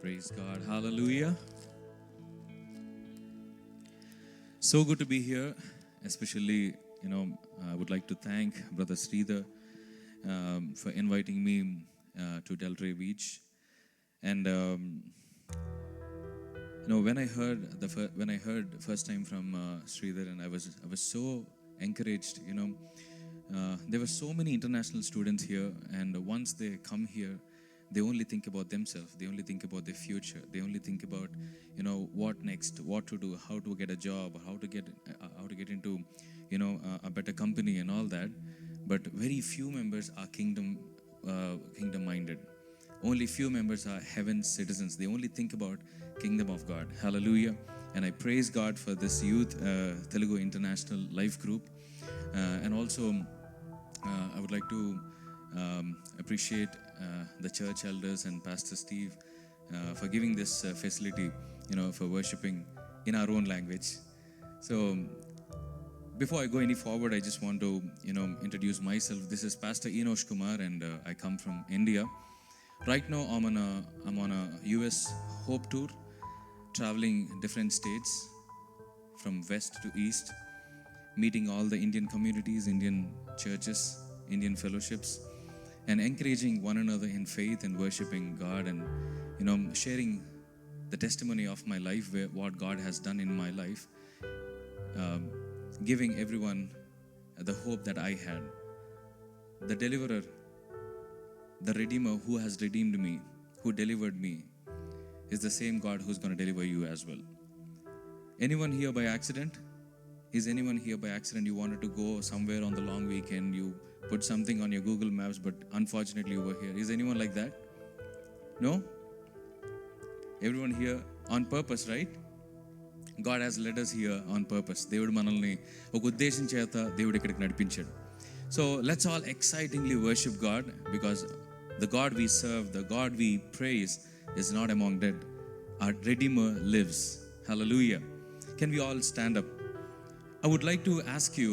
Praise God. Hallelujah. So good to be here. Especially, I would like to thank Brother Sridhar for inviting me to Delray Beach. And when I heard the first time from Sridhar, and I was so encouraged. There were so many international students here, and once they come here, they only think about themselves. They only think about their future. They only think about, what next, what to do, how to get a job, how to get into, a better company and all that. But very few members are kingdom minded. Only few members are heaven's citizens. They only think about kingdom of God. Hallelujah. And I praise God for this youth Telugu International Life Group. And also, I would like to appreciate the church elders and Pastor Steve for giving this facility, for worshiping in our own language. So before I go any forward, I just want to, introduce myself. This is Pastor Enosh Kumar, and I come from India. Right now, I'm on a US Hope Tour, traveling different states from west to east, meeting all the Indian communities, Indian churches, Indian fellowships, and encouraging one another in faith and worshiping God, and sharing the testimony of my life, what God has done in my life, giving everyone the hope that I had. The deliverer, the redeemer who has redeemed me, who delivered me, is the same God who's going to deliver you as well. Anyone here by accident? Is anyone here by accident? You wanted to go somewhere on the long weekend, you put something on your Google Maps, but unfortunately you were here. Is anyone like that? No? Everyone here on purpose, right? God has led us here on purpose. దేవుడు మనల్ని ఒక ఉద్దేశం చేత దేవుడు ఇక్కడికి నడిపించాడు. So let's all excitingly worship God, because the God we serve, the God we praise is not among dead. Our Redeemer lives. Hallelujah. Can we all stand up? I would like to ask you,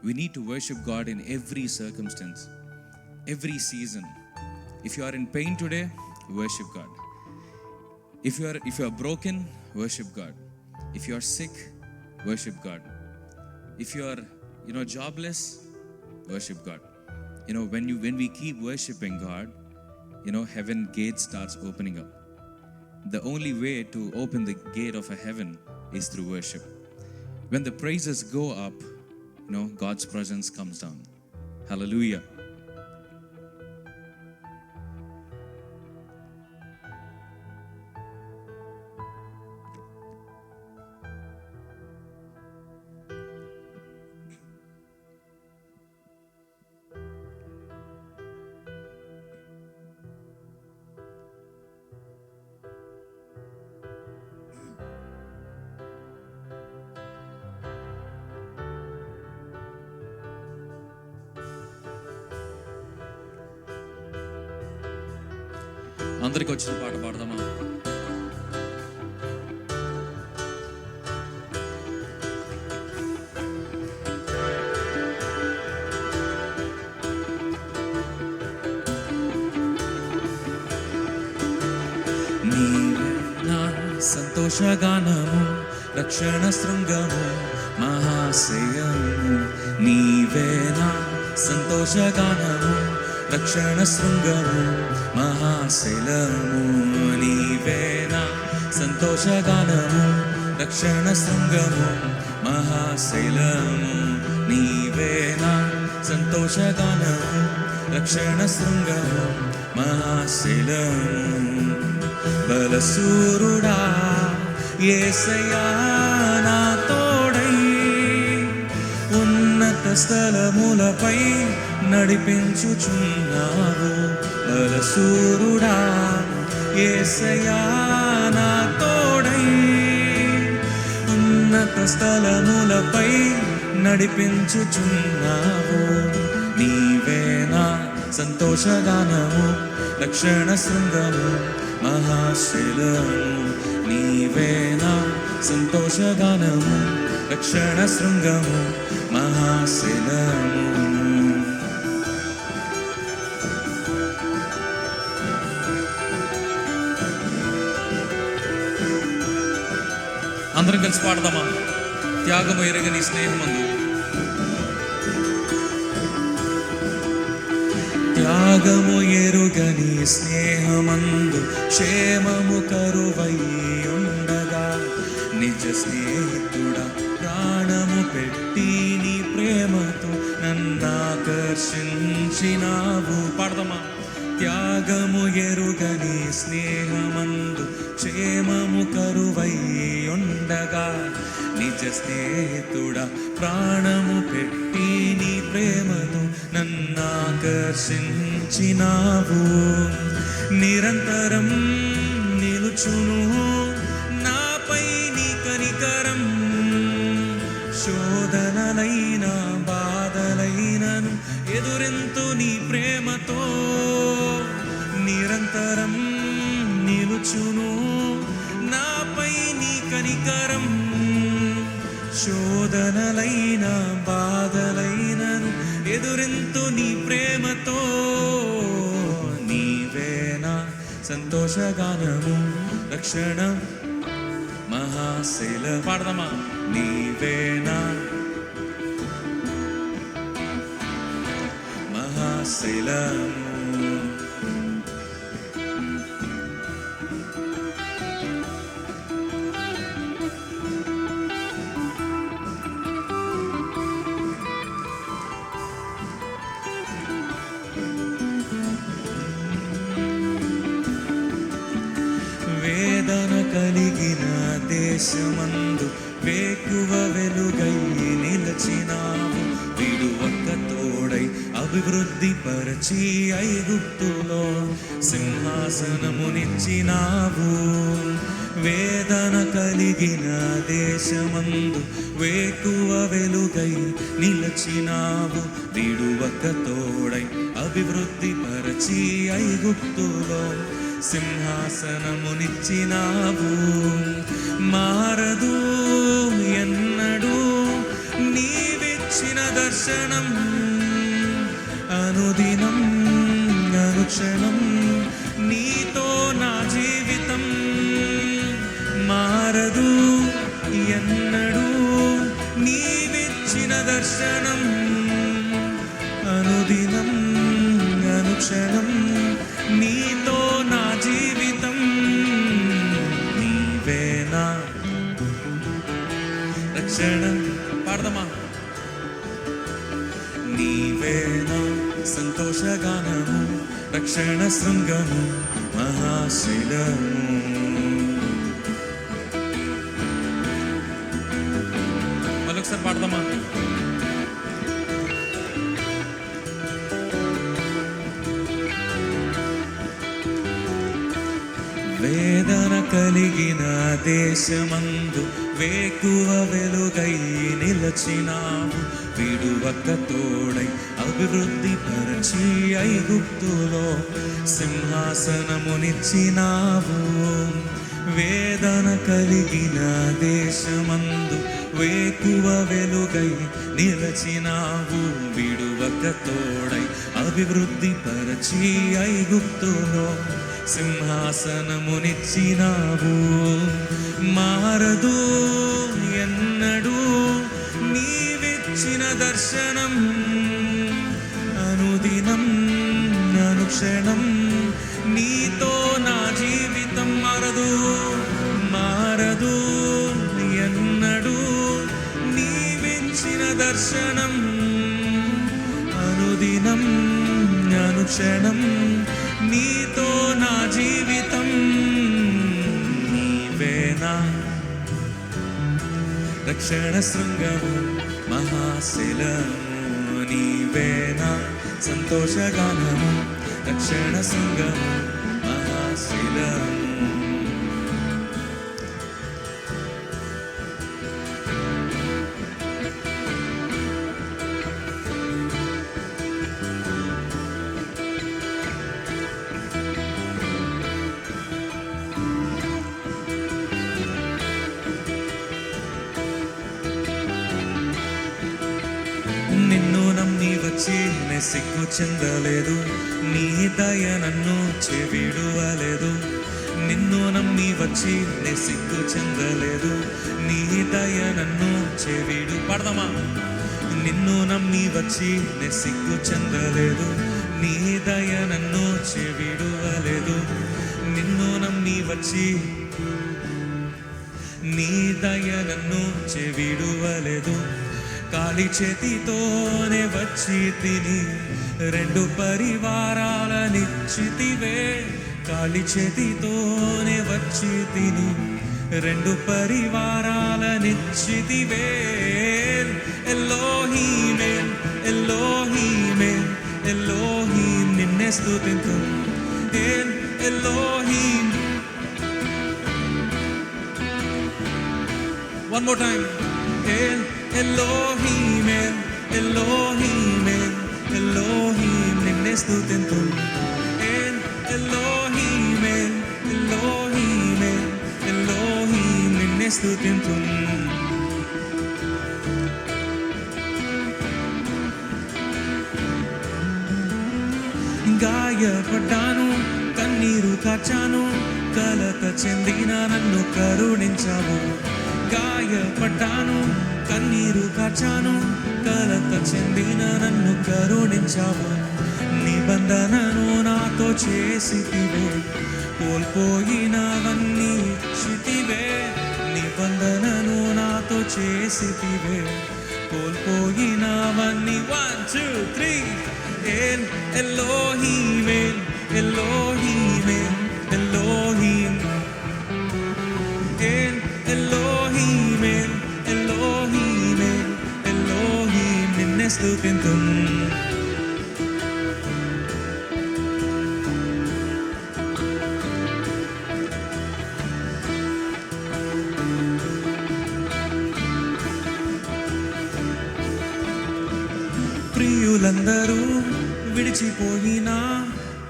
we need to worship God in every circumstance, every season. If you are in pain today, worship God. If you are broken, worship God. If you are sick, worship God. If you are, jobless, worship God. When we keep worshiping God, heaven gate starts opening up. The only way to open the gate of a heaven is through worship. When the praises go up, God's presence comes down. Hallelujah. అందరికి వచ్చిన పాట పాడదామా? నీవే నా సంతోషగానము, రక్షణ శృంగము, మహాశయము. నీవే నా సంతోషగానము, రక్షణ శృంగము, మహాశైలము. నీవే నా సంతోషగానము, రక్షణ శృంగము, మహాశైలము. నీవే నా సంతోషగానము, రక్షణ శృంగము, మహాశైలము. బలసూరుడా యేసయ్యా నా తోడై, ఉన్నత స్థలములపై నడిపించుచున్నావు. బలసూరుడా యేసయ్యా నా తోడై, ఉన్నత స్థలములపై నడిపించుచున్నావు. నీవే నా సంతోషగానము, రక్షణ శృంగము, మహాశైలము. నీవే నా సంతోషగానము, రక్షణ శృంగము, మహాశైలము. అందరం కలిసి పాడదామా? త్యాగము ఎరగని స్నేహమందు, త్యాగము ఎరుగని స్నేహమందు క్షేమము కరువై ఉండగా, నిజ స్నేహితుడా ప్రాణము పెట్టి నీ ప్రేమతో నన్నాకర్షించినావు. పాడదామా? త్యాగము ఎరుగని స్నేహమందు క్షేమము కరువై ఉండగా, నిజ స్నేహితుడా ప్రాణము పెట్టి నీ ప్రేమతో నన్నాకర్షించినావు. నిరంతరం నిలుచును నాపై నీ కనికరం, శోధనలైన బాధలైనను ఎదురెంతో నీ ప్రేమతో. నిరంతరం నిలుచును నాపై నీ కనికరం, శోధనలైన బాధలైనను ఎదురెంతో నీ ప్రేమతో. నీవేనా సంతోషగానము, రక్షణ మహాశైల. పాడదామా? నీవేనా మహాశైలము, వేదన కలిగిన దేశమందు వేకువ వెలుగై నిలచినావు. విడువక తోడై అభివృద్ధి పరచి ఐగుప్తులో సింహాసనమునిచ్చినావు. వేదన కలిగిన దేశమందు వేకువ వెలుగై నిలచినావు. విడువక తోడై అభివృద్ధి పరచి ఐగుప్తులో సింహాసనమునిచ్చినావు. మారదు ఎన్నడూ నీవిచ్చిన దర్శనం, అనుదినం అనుక్షణం నీతో నా జీవితం. మారదు ఎన్నడూ నీవిచ్చిన దర్శనం, అనుదినం అనుక్షణం నీతో నా జీవితం. నీవేనా రక్షణ. పాడదామా? నీవేనా సంతోషగానము, రక్షణ శృంగము మహాశైలము. మళ్ళొకసారి పాడదామా? వేదన కలిగిన దేశమందు వేకువ వెలుగై నిలచినావు. విడువక తోడై అభివృద్ధి పరచి ఐగుప్తులో సింహాసనమునిచ్చినావు. వేదన కలిగిన దేశమందు వేకువ వెలుగై నిలచినావు. విడువక తోడై అభివృద్ధి పరచి ఐగుప్తులో సింహాసనమునిచ్చినావు. మారదు ఎన్నడూ నీవిచ్చిన దర్శనం, అనుదినం అనుక్షణం నీతో నా జీవితం. మారదు మారదు ఎన్నడూ నీవిచ్చిన దర్శనం, అనుదినం అనుక్షణం నీతో నా జీవితం. నీవేనా రక్షణ శృంగము మహాశైలము. నీవేనా సంతోషగానము, రక్షణ శృంగము మహాశైలము. నిన్ను నమ్మి వచ్చి నే సిగ్గు చెందలేదు, నీ దయ నన్ను చెవిడువలేదు. నిన్ను నమ్మి వచ్చి నే సిగ్గు చెందలేదు, నీ దయ నన్ను చెవిడు. పాడదామా? నిన్ను నమ్మి వచ్చి నే సిగ్గు చెందలేదు, నీ దయ నన్ను చెవిడువలేదు. నిన్ను నమ్మి వచ్చి నీ దయ నన్ను చెవిడువలేదు. ఖాళీ చేతితోనే వచ్చి తిని రెండు పరివారాలనిచ్చితివే. ఖాళీ చేతితోనే వచ్చి తిని రెండు పరివారాలనిచ్చితివే. ఎలోహీమే ఎలోహీమే ఎలోహీం నిన్నే స్తుతింతు. Elohim. One more time. Elohim, Elohim, Elohim నిన్నే స్తుతింతు. Elohim, Elohim, Elohim నిన్నే స్తుతింతు. గాయపడ్డాను, కన్నీరు కార్చాను, కలత చెందిన నన్ను కరుణించావు. గాయపడ్డాను, కన్నీరు కార్చాను, కలత చెందిన నన్ను కరుణించావు. నిబంధనను నాతో చేసితివే, కోల్పోయినవన్నీ ఇచ్చితివే. నిబంధనను నాతో చేసితివే, కోల్పోయినవన్నీ. 1 2 3. Elohim, Elohim, Elohim. Elohim, Elohim, Elohim నిన్నే స్తుతింతు. ప్రియులందరూ విడిచిపోయినా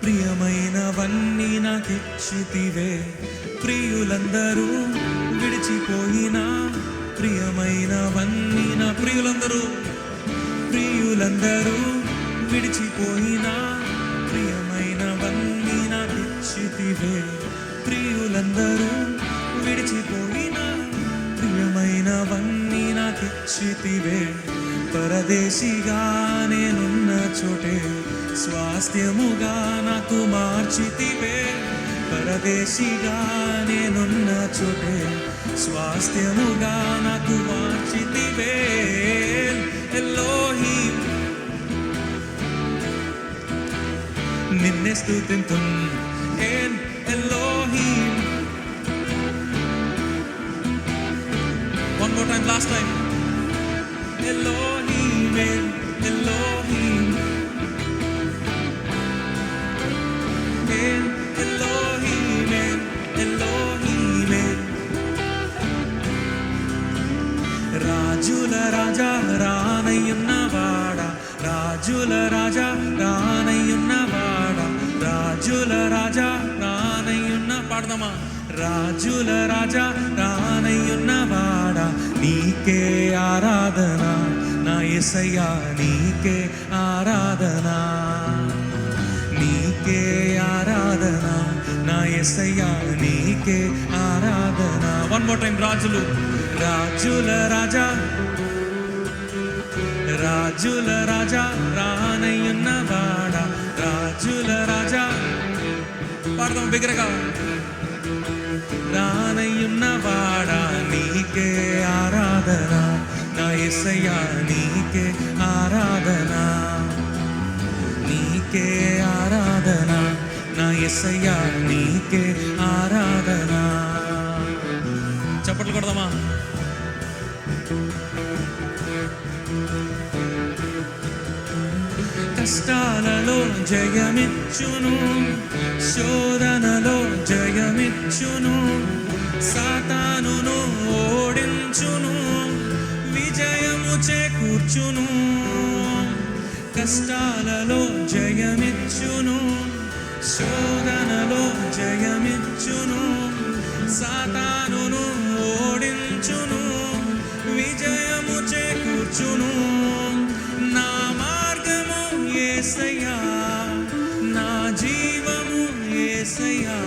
ప్రియమైనవన్నీ నాకిచ్చితివే. ప్రియులందరూ విడిచిపోయినా ప్రియమైనవన్నీ నా. ప్రియులందరూ విడిచిపోయినా ప్రియమైనవన్నీ నాకిచ్చితివే. ప్రియులందరూ విడిచిపోయినా ప్రియమైనవన్నీ నాకిచ్చితివే. పరదేశిగా నేనున్న చోటే స్వాస్థ్యముగా నాకు మార్చితివే. పరదేశిగా నేనున్న చోటే స్వాస్థ్యముగా నాకు మార్చితివే. ఎలోహీం నిన్నే స్తుతింతు. Elohim. One more time, last time. Elohim, Elohim, Elohim, Elohim. రాజుల రాజా రానయ్యున్నవాడా, రాజుల రాజా రానయ్యున్నవాడా, రాజుల రాజా రానయ్యున్న. పాడదామా? రాజుల రాజా రానయ్యున్నవాడా, నీకే ఆరాధన నా యేసయ్యా, నీకే ఆరాధన, నీకే ఆరాధన నా యేసయ్యా, నీకే ఆరాధన. One more time. రాజుల రాజా రాజుల రాజా రానయ్యున్నవాడా, రాజుల రాజా. పాడదాం బిగ్గరగా. రానయ్యున్నవాడా, నీకే ఆరాధన నా యేసయ్యా, నీకే ఆరాధన, నీకే ఆరాధన నా యేసయ్యా, నీకే ఆరాధన. చప్పట్లు కొడదామా? కష్టాలలో జయమిచ్చును, శోధనలో జయమిచ్చును, సాతానును ఓడించును, విజయము చేకూర్చును. కష్టాలలో జయమిచ్చును, శోధనలో జయమిచ్చును, సాతానును ఓడించును, విజయము చేకూర్చును. నా మార్గము యేసయ్యా, నా జీవము యేసయ్యా,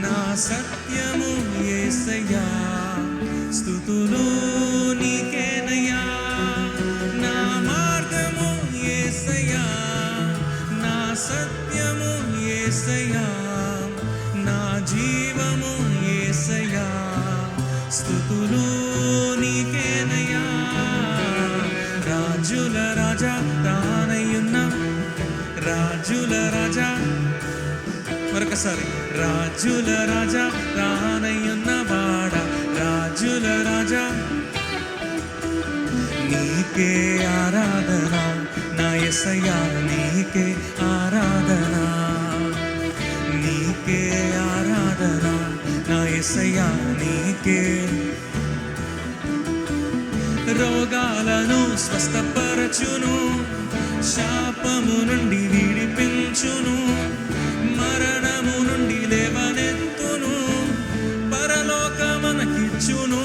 నా సత్యము యేసయ్యా, స్తుతులు నీకేనయ్యా. నా మార్గము యేసయ్యా, నా సత్యము యేసయ్యా, నా జీవము యేసయ్యా, స్తుతులు నీకేనయ్యా. రాజుల రాజా రానయ్యున్న, రాజుల రాజా, మరొకసారి, రాజుల రాజా రానయ్యున్న వాడ, రాజుల రాజా నీకే ఆరాధన, నా యేసయ్యా నీకే ఆరాధన, నీకే ఆరాధన, నా యేసయ్యా నీకే. రోగాలను స్వస్థపరచును, శాపము నుండి విడిపించును, మరణము నుండి లేవనెత్తును, పరలోకమనకిచ్చును.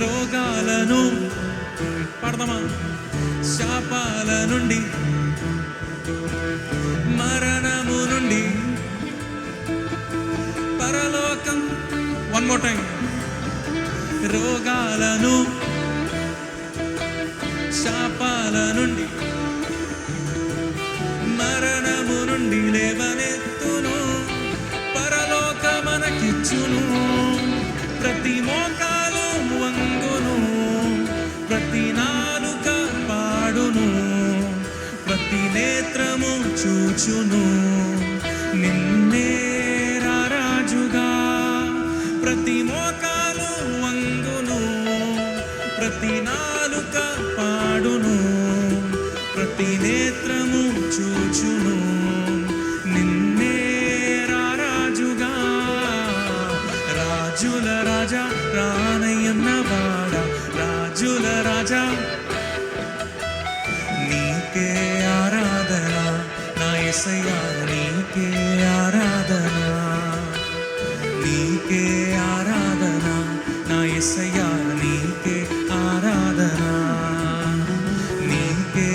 రోగాలను పడదమా, శాపాల నుండి, మరణము నుండి, పరలోకం. One more time. రోగాలను, శాపాల నుండి, మరణము నుండి లేవనెత్తును, పరలోకమనకిచ్చును. ప్రతి మోకాలు వంగును, ప్రతి నాలుక పాడును, ప్రతి నేత్రము చూచును నిన్నే రారాజుగా. ప్రతి మోకాలు వంగును, ప్రతి నాలుక పాడును, ప్రతి నేత్రము చూచును నిన్నే రారాజుగా. రాజుల రాజా రానయ్యన్న వాడ, రాజుల రాజా నీకే ఆరాధన, నా యేసయ్యా నీకే ఆరాధన, నీకే ఆరాధన, నా యేసయ్యా నీకే ఆరాధన, నీకే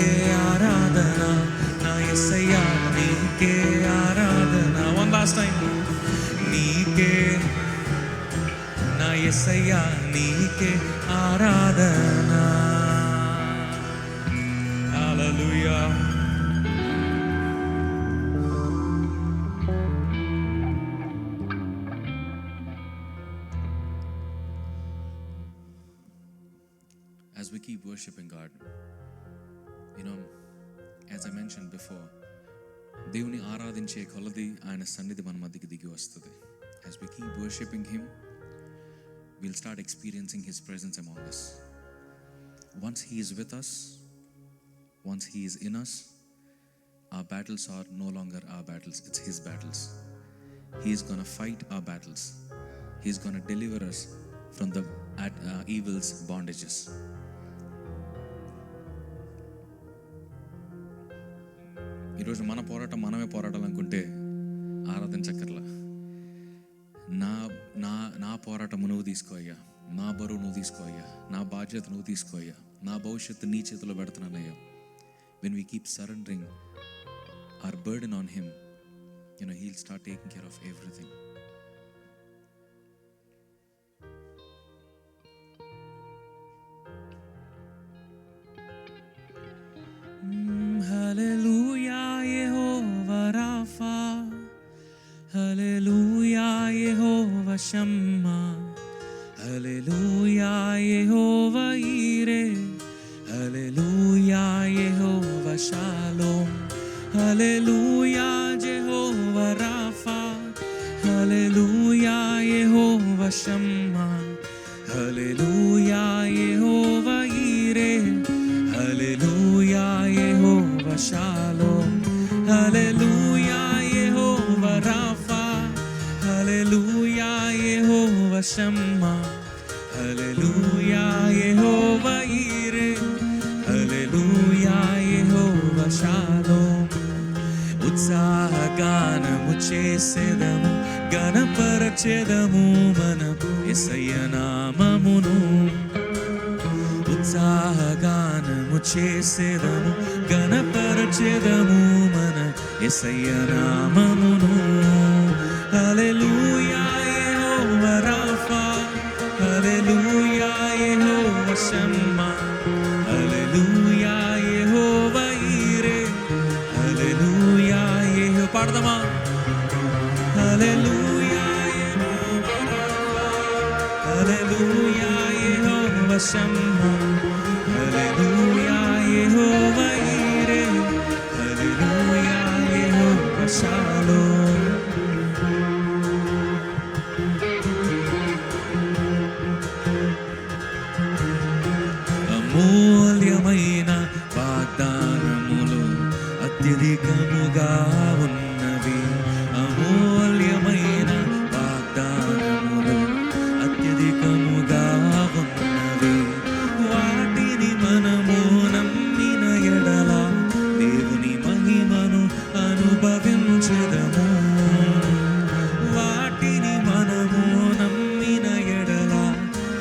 ఆరాధన, నా యేసయ్యా నీకే ఆరాధన. One last time. నీకే, నా యేసయ్యా నీకే ఆరాధన. హల్లెలూయా. As we keep worshiping God, as I mentioned before, దేవుని ఆరాధించే కొలది ఆయన సన్నిధి మన మధ్యకి దిగి వస్తుంది. As we keep worshiping Him, we'll start experiencing His presence among us. Once He is with us, once He is in us, our battles are no longer our battles, it's His battles. He is going to fight our battles. He is going to deliver us from the evil's bondages. ఈరోజు మన పోరాటం మనమే పోరాడాలనుకుంటే ఆరాధించక్కర్లా. నా నా నా పోరాటము నువ్వు తీసుకో అయ్యా, నా బరువు నువ్వు తీసుకో అయ్యా, నా బాధ్యత నువ్వు తీసుకో అయ్యా, నా భవిష్యత్తు నీ చేతిలో పెడుతున్నానయ్యా. When we keep surrendering our burden on Him, He'll start taking care of everything. Hallelujah, Yehovah Rapha. Hallelujah, Yehovah Shammah. Hallelujah, Yehovah Yireh. Hallelujah, Yehovah Shalom. Hallelujah, Jehovah Rapha. Hallelujah, Yehovah Shammah. Hallelujah, Yehovah Yireh. Hallelujah, Yehovah Shalom. Hallelujah, Yehovah Rapha. Hallelujah, Yehovah Shammah. Hallelujah, Yehovah Yireh. Hallelujah, Yehovah Shalom. ఉత్సాహగానము చేసేదము, గణపరచెదము మన యేసయ్య నామమును. ఉత్సాహగానము చేసేదము, గణపరచెదము మన యేసయ్య నామమును. హల్లెలూయా. Hallelujah, Yehovah Rapha. Hallelujah, Yehovah Shammah. Hallelujah, Yehovah Yireh. Hallelujah, Yehovah Shalom. అమూల్యమైన వాగ్దానములు అత్యధికముగా ఉన్నవి. అమూల్యమైన వాగ్దానములు అత్యధికముగా ఉన్నవి. వాటిని మనము నమ్మిన ఎడల దేవుని మహిమను అనుభవించెదము. వాటిని మనము నమ్మిన ఎడల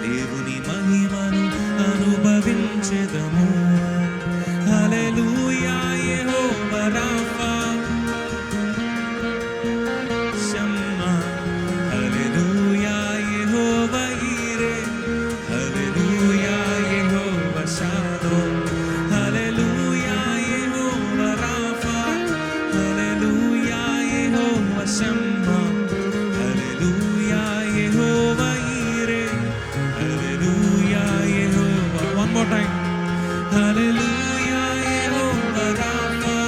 దేవుని మహిమను అనుభవించెదము. హల్లెలూయా, యెహోవా రాఫా షమ్మా. హల్లెలూయా, యెహోవా ఈరే. హల్లెలూయా, యెహోవా షాలోమ్. హల్లెలూయా, యెహోవా రాఫా. హల్లెలూయా, యెహోవా షమ్మా. హల్లెలూయా, యెహోవా ఈరే. హల్లెలూయా, యెహోవా. One more time. Hallelujah, Yehovah Rapha.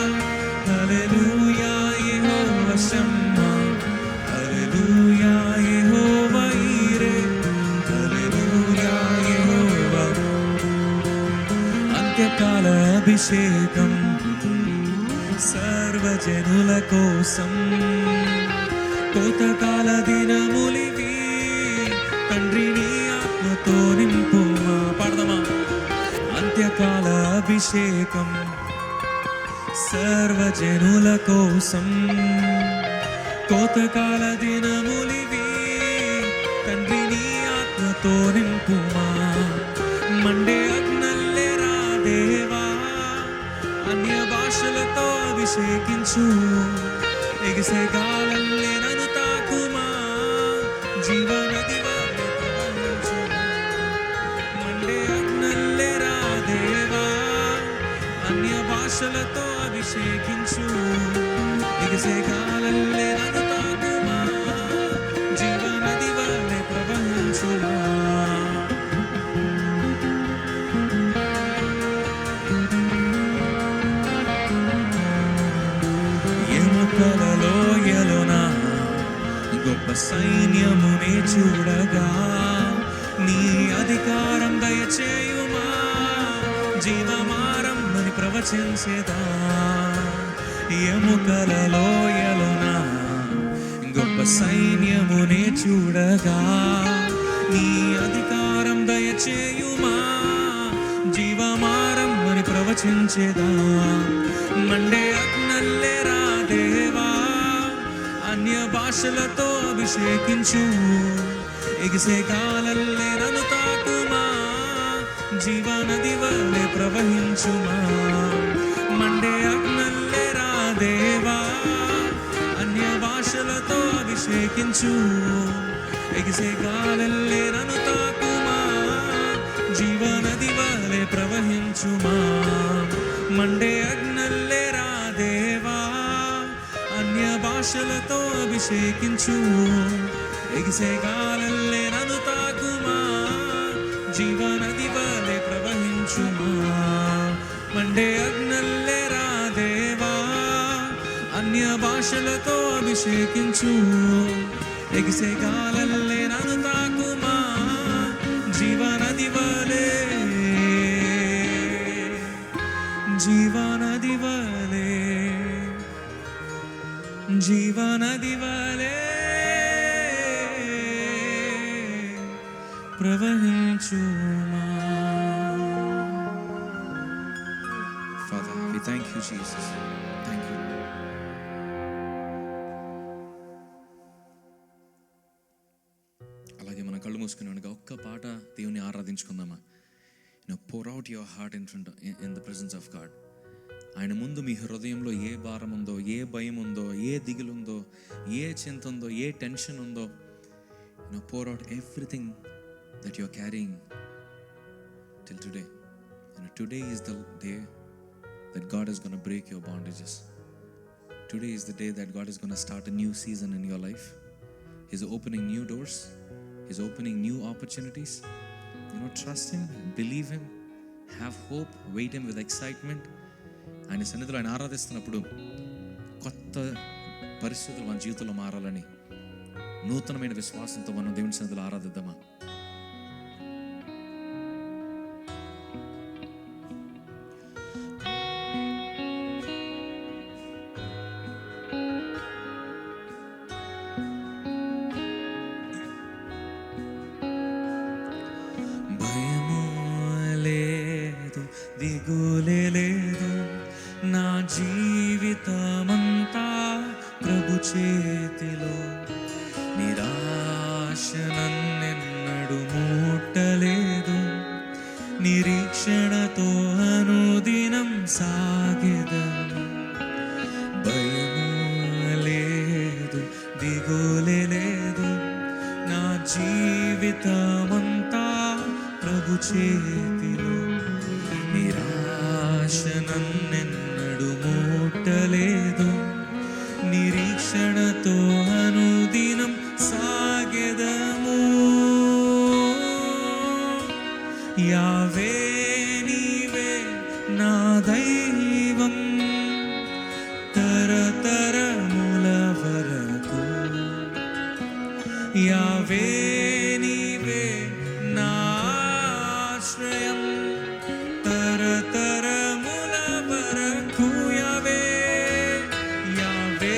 Hallelujah, Yehovah Shammah. Hallelujah, Yehovah Yireh. Hallelujah, Yehovah. అంత్యకాల అభిషేకం సర్వజనుల కోసం. కోతకాల దినములివి తండ్రి నీ ఆత్మతో నింపుమా. పాడదామా? అంత్యకాల అభిషేకం సర్వజనుల కోసం. కోతకాల దినములివి తండ్రి నీ ఆత్మతో నింపుమా. మండే అగ్నల్లెరా దేవా, అన్య భాషలతో అభిషేకించు. ఎగిసే గాలల్లే నన్ను తాకుమా. జీవనది వలె ప్రవహించు. మండే అగ్నల్లెరా దేవా, అన్య భాషలతో అభిషేకించు. ఎగిసే గాలల్లే నన్ను తాకుమా. జీవనది వలె ప్రవహించుమా. ఎముకల లోయలోన గొప్ప సైన్యమునే చూడగా నీ అధికారం దయచేయుమా. జీవమారంభని ప్రవచించేదా. ఎముకల లోయలోన గొప్ప సైన్యమునే చూడగా నీ అధికారం దయచేయుమా. జీవమారంభని ప్రవచించేదా. మండే అగ్నల్లెరా దేవా, అన్య భాషలతో అభిషేకించు. ఎగిసే గాలల్లే నన్ను తాకుమా. జీవనది వలె ప్రవహించుమా. మండే అగ్నల్లెరా దేవా, అన్య భాషలతో అభిషేకించు. ఎగిసే గాలల్లే నన్ను తాకుమా. జీవనది వలె ప్రవహించుమా. మండే అగ్నల్లెరా దేవా, అన్య భాషలతో అభిషేకించు. ఎగిసే గాలల్లే నన్ను తాకుమా. జీవనది వలె ప్రవహించుమా. మండే అగ్నల్లెరా దేవా, అన్య భాషలతో అభిషేకించు. ఎగిసే గాలల్లే నన్ను తాకుమా. జీవనది వలె, జీవనది వలె, జీవనది వలె ప్రవహించుమా. Father, we thank you, Jesus. Thank you. అలాగే మన కళ్ళు మూసుకుని ఉండగా ఒక్క పాట దేవుని ఆరాధించుకుందామా. pour out your heart in the presence of God. ఆయన ముందు మీ హృదయంలో ఏ భారం ఉందో, ఏ భయం ఉందో, ఏ దిగులు ఉందో, ఏ చింత ఉందో, ఏ టెన్షన్ ఉందో, pour out everything that you're carrying till today. Today is the day that God is going to break your bondages. Today is the day that God is going to start a new season in your life. He's opening new doors. He's opening new opportunities. Trust Him, believe Him, have hope, wait Him with excitement. ఆయన సన్నిధిలో ఆయన ఆరాధిస్తున్నప్పుడు కొత్త పరిస్థితులు మన జీవితంలో మారాలని నూతనమైన విశ్వాసంతో మనం దేవుని సన్నిధిలో ఆరాధిద్దామా? దిగులే లేదు, నా జీవితమంతా ప్రభు చేతిలో. నిరాశ నన్నెన్నడు ముట్టలేదు, నిరీక్షణతో అనుదినం సాగెదను. భయము లేదు, దిగులే లేదు, నా జీవితమంతా ప్రభు చేతిలో. నిరాశ నన్నెన్నడు ముట్టలేదు, నిరీక్షణతో అనుదినం సాగెదము. యావే నీవే నా దైవం, తరతరముల వరకు. యావే నీవే నా ఆశ్రయం, తరతరముల వరకు. యావే యావే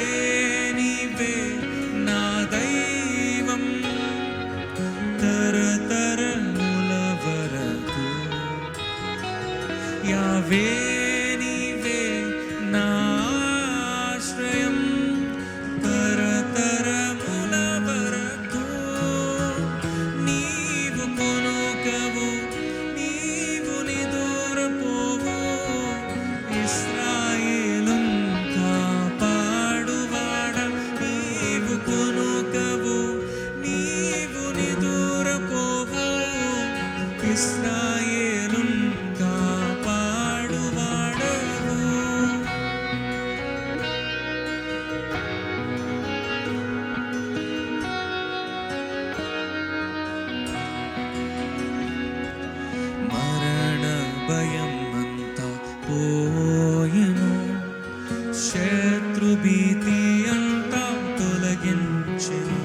నీవే నా దైవం, తరతరముల వరకు. యావే నీవే నా ఆశ్రయం, తరతరముల వరకు. నీవు కొనుకవు, నీవు నిదురపోవు, ఇశ్రాయేలును కాపాడువాడ. నీవు కొనుకవు, నీవు నిదురపోవు, ఇశ్రాయేలును కాపాడువాడవు. మరణ భయం అంతా పోయెను, శత్రు భీతి అంతా తొలగించెను.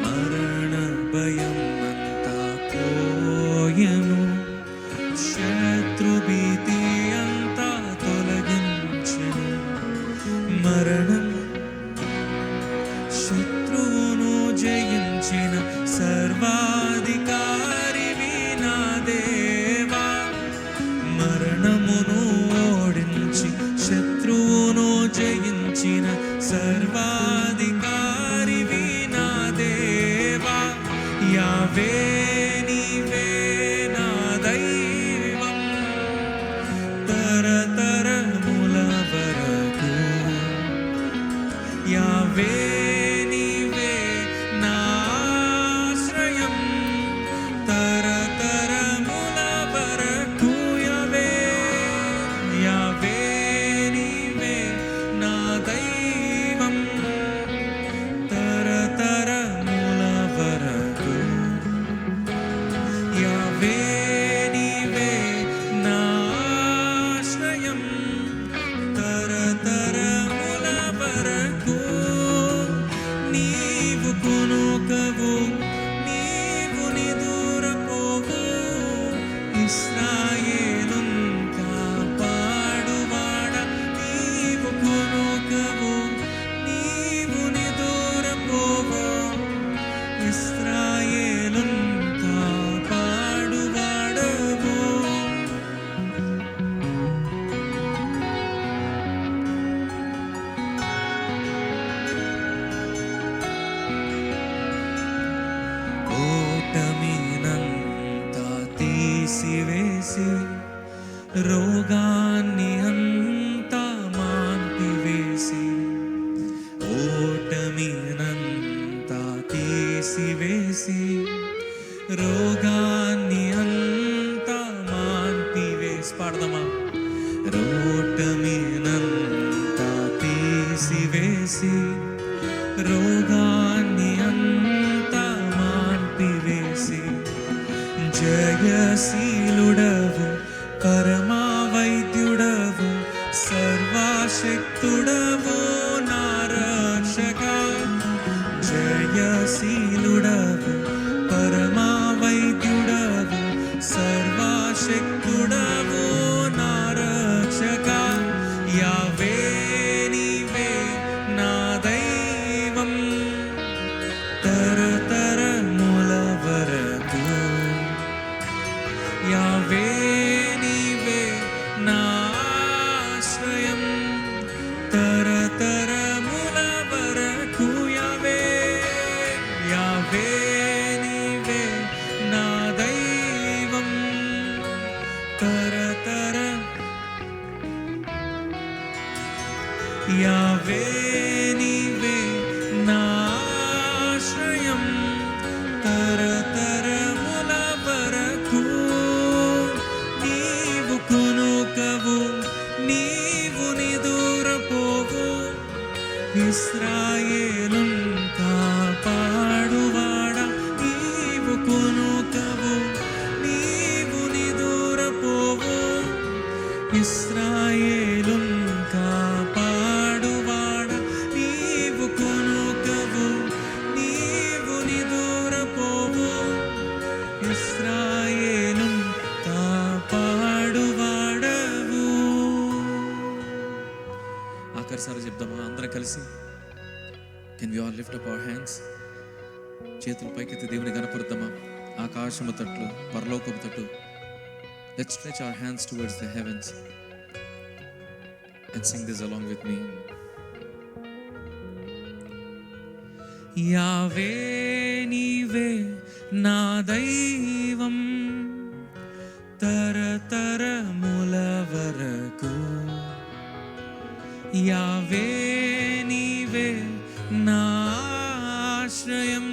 మరణ భయం అంతా పోయెను, శత్రు భీతి అంతా తొలగించెను. మరణం శత్రువును జయించిన సర్వాధికారివి నా దేవా. మరణమును ఓడించి శత్రువును జయించిన సర్వాధికారివి నా దేవా. యావే నీవే నా దైవం, తరతరముల వరకు. యావే నీవే నా ఆశ్రయం, తరతరముల వరకు. యావే యావే నీవే నా దైవం, తరతరముల వరకు. యావే నీవే నా ఆశ్రయం, తరతరముల వరకు. నీవు కొనుకవు, నీవు నిదురపోవు, ఇశ్రాయేలును కాపాడువాడ. నీవు కొనుకవు, నీవు నిదురపోవు, ఇశ్రాయేలును కాపాడువాడవు. ఓటమినంతా తీసివేసి, రోగాన్ని అంతా మాన్పివేసి. ఓటమినంతా తీసివేసి, రోగాన్ని అంతా మాన్పివేసి. పాడదామా? ఓటమినంతా తీసి జయశీలుడవు పరమా వైద్యుడవు సర్వశక్తుడవు నా రక్షక. జయశీలుడవు పరమా వైద్యుడవు సర్వశక్తుడవు నా రక్షక. యావే నీవే నా దైవం తరతరముల వరకు. యావే నీవే నా ఆశ్రయం తరతరముల వరకు. యావే యావే నీవే నా దైవం తరతర. యావే నీవే నా ఆశ్రయం తరతరముల వరకు. నీవు కునుకవు నీవు నిదురపోవు ఇశ్రాయేలున్ కాపాడువాడా. నీవు కునుకవు నీవు నిదురపోవు ఇశ్రాయేలున్ కాపాడువాడా. నీవు కునుకవు నీవు నిదురపోవు ఇశ్రాయేలున్ కాపాడువాడవు. ఆఖరిసారి చెప్దామా అందరం కలిసి? Can we all lift up our hands? చేతులు పైకెత్తి దేవుని కనపరుద్దామా? ఆకాశము తట్లు పరలోకము తట్టు. Let's stretch our hands towards the heavens and sing this along with me. యావే నీవే నా దైవం తరతరముల వరకు. యావే నీవే నా ఆశ్రయం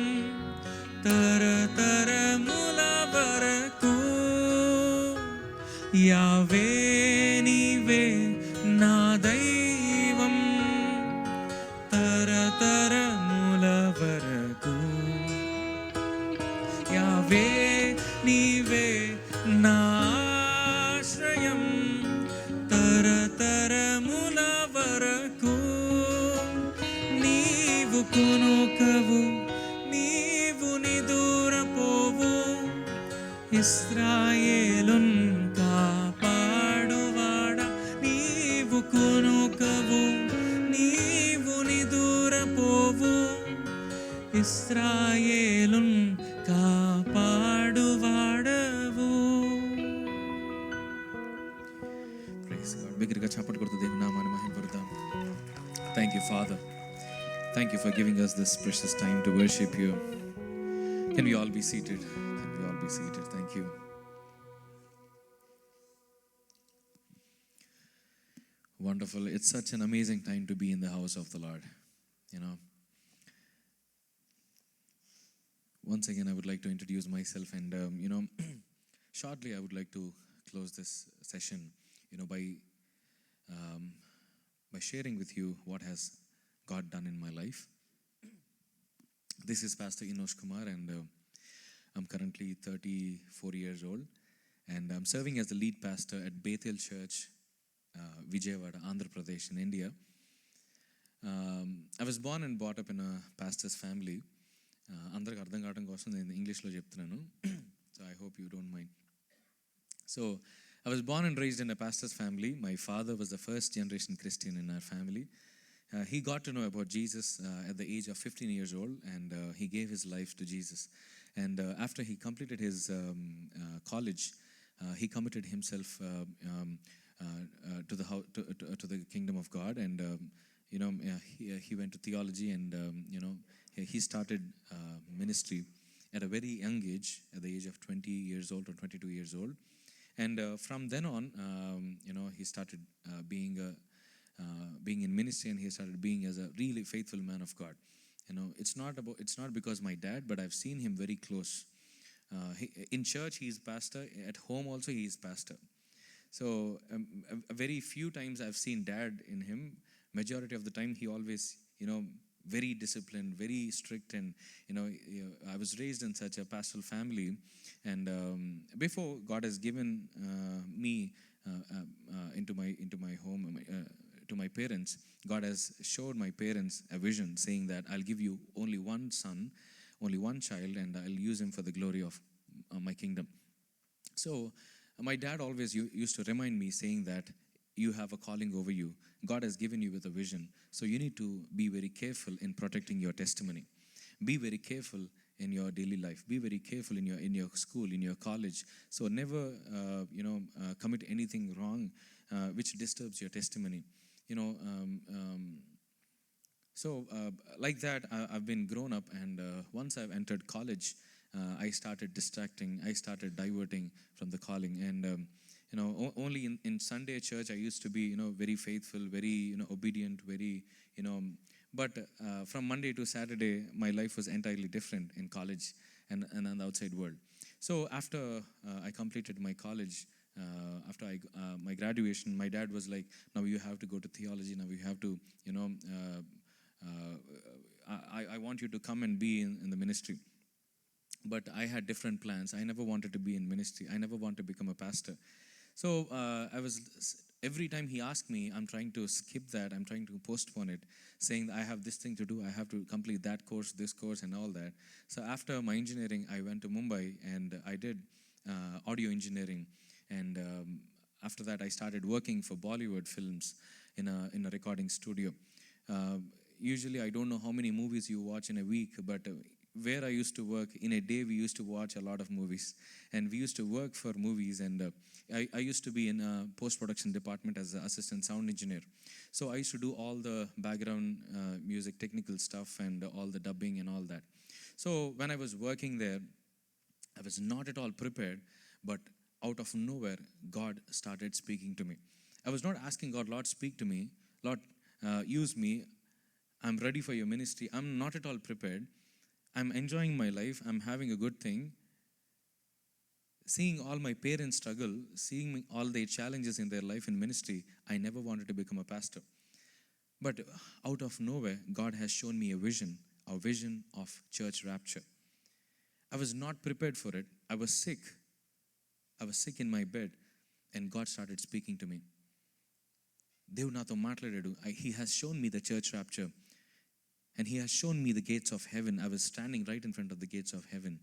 తరతరముల వరకు. యావే నీవే నా దైవం తరతరముల వరకు. యావే నీవే నా ఆశ్రయం తరతరముల వరకు. నీవు కునుకవు నీవు నిదురపోవు ఇశ్రాయేలున్ కాపాడువాడా. నీవు కునుకవు నీవు నిదురపోవు ఇశ్రాయేలున్ కాపాడువాడవు. Praise God. బిగ్గరగా చప్పట్లు కొడుతూ దేవుని నామాన్ని మహిమపడతాం. Thank you father. Thank you for giving us this precious time to worship you. Can we all be seated? Can we all be seated? Thank you. Wonderful. It's such an amazing time to be in the house of the Lord. You know, once again, I would like to introduce myself, and shortly, I would like to close this session, by sharing with you what has God done in my life. This is Pastor Inosh Kumar, and I'm currently 34 years old, and I'm serving as the lead pastor at Bethel Church, Vijayawada, Andhra Pradesh in India. I was born and brought up in a pastor's family. అందరికి అర్థం కావడం కోసం నేను ఇంగ్లీష్లో చెప్తున్నాను. So I hope you don't mind. So I was born and raised in a pastor's family. My father was the first generation Christian in our family. He got to know about Jesus at the age of 15 years old, and he gave his life to Jesus. And after he completed his college, he committed himself to the kingdom of God, and he went to theology, and he started ministry at a very young age, at the age of 20 years old or 22 years old. And from then on, he started being in ministry, and he started being as a really faithful man of God. It's not because my dad, but I've seen him very close. In church he is pastor, at home also he is pastor. So a very few times I've seen dad in him. Majority of the time he always very disciplined, very strict, and I was raised in such a pastoral family, and before God has given me into my home, to my parents, God has showed my parents a vision, saying that I'll give you only one son, only one child, and I'll use him for the glory of my kingdom. So my dad always used to remind me, saying that you have a calling over you. God has given you with a vision. So you need to be very careful in protecting your testimony. Be very careful in your daily life. Be very careful in your school, in your college. So never commit anything wrong which disturbs your testimony. You know. So, like that, I've been grown up, and once I've entered college, I started distracting, I started diverting from the calling. And, only in Sunday church, I used to be, very faithful, very, obedient, very, but from Monday to Saturday, my life was entirely different in college and on the outside world. So, after I completed my college, after my graduation, my dad was like, now you have to go to theology, now you have to, I want you to come and be in the ministry. But I had different plans. I never wanted to be in ministry. I never wanted to become a pastor. So every time he asked me, I'm trying to skip that. I'm trying to postpone it, saying that I have this thing to do. I have to complete that course, this course, and all that. So after my engineering, I went to Mumbai and I did audio engineering. And after that, I started working for Bollywood films in a recording studio. Usually, I don't know how many movies you watch in a week, but where I used to work, in a day we used to watch a lot of movies, and we used to work for movies. And I used to be in a post-production department as an assistant sound engineer. So I used to do all the background music, technical stuff, and all the dubbing and all that. So when I was working there, I was not at all prepared, but out of nowhere, God started speaking to me. I was not asking God, Lord, speak to me. Lord, use me. I'm ready for your ministry. I'm not at all prepared. I'm enjoying my life. I'm having a good thing. Seeing all my parents struggle, seeing all their challenges in their life in ministry, I never wanted to become a pastor. But out of nowhere, God has shown me a vision of church rapture. I was not prepared for it. I was sick. I was sick in my bed, and God started speaking to me. Devnato Matladedu. He has shown me the church rapture. And he has shown me the gates of heaven. I was standing right in front of the gates of heaven.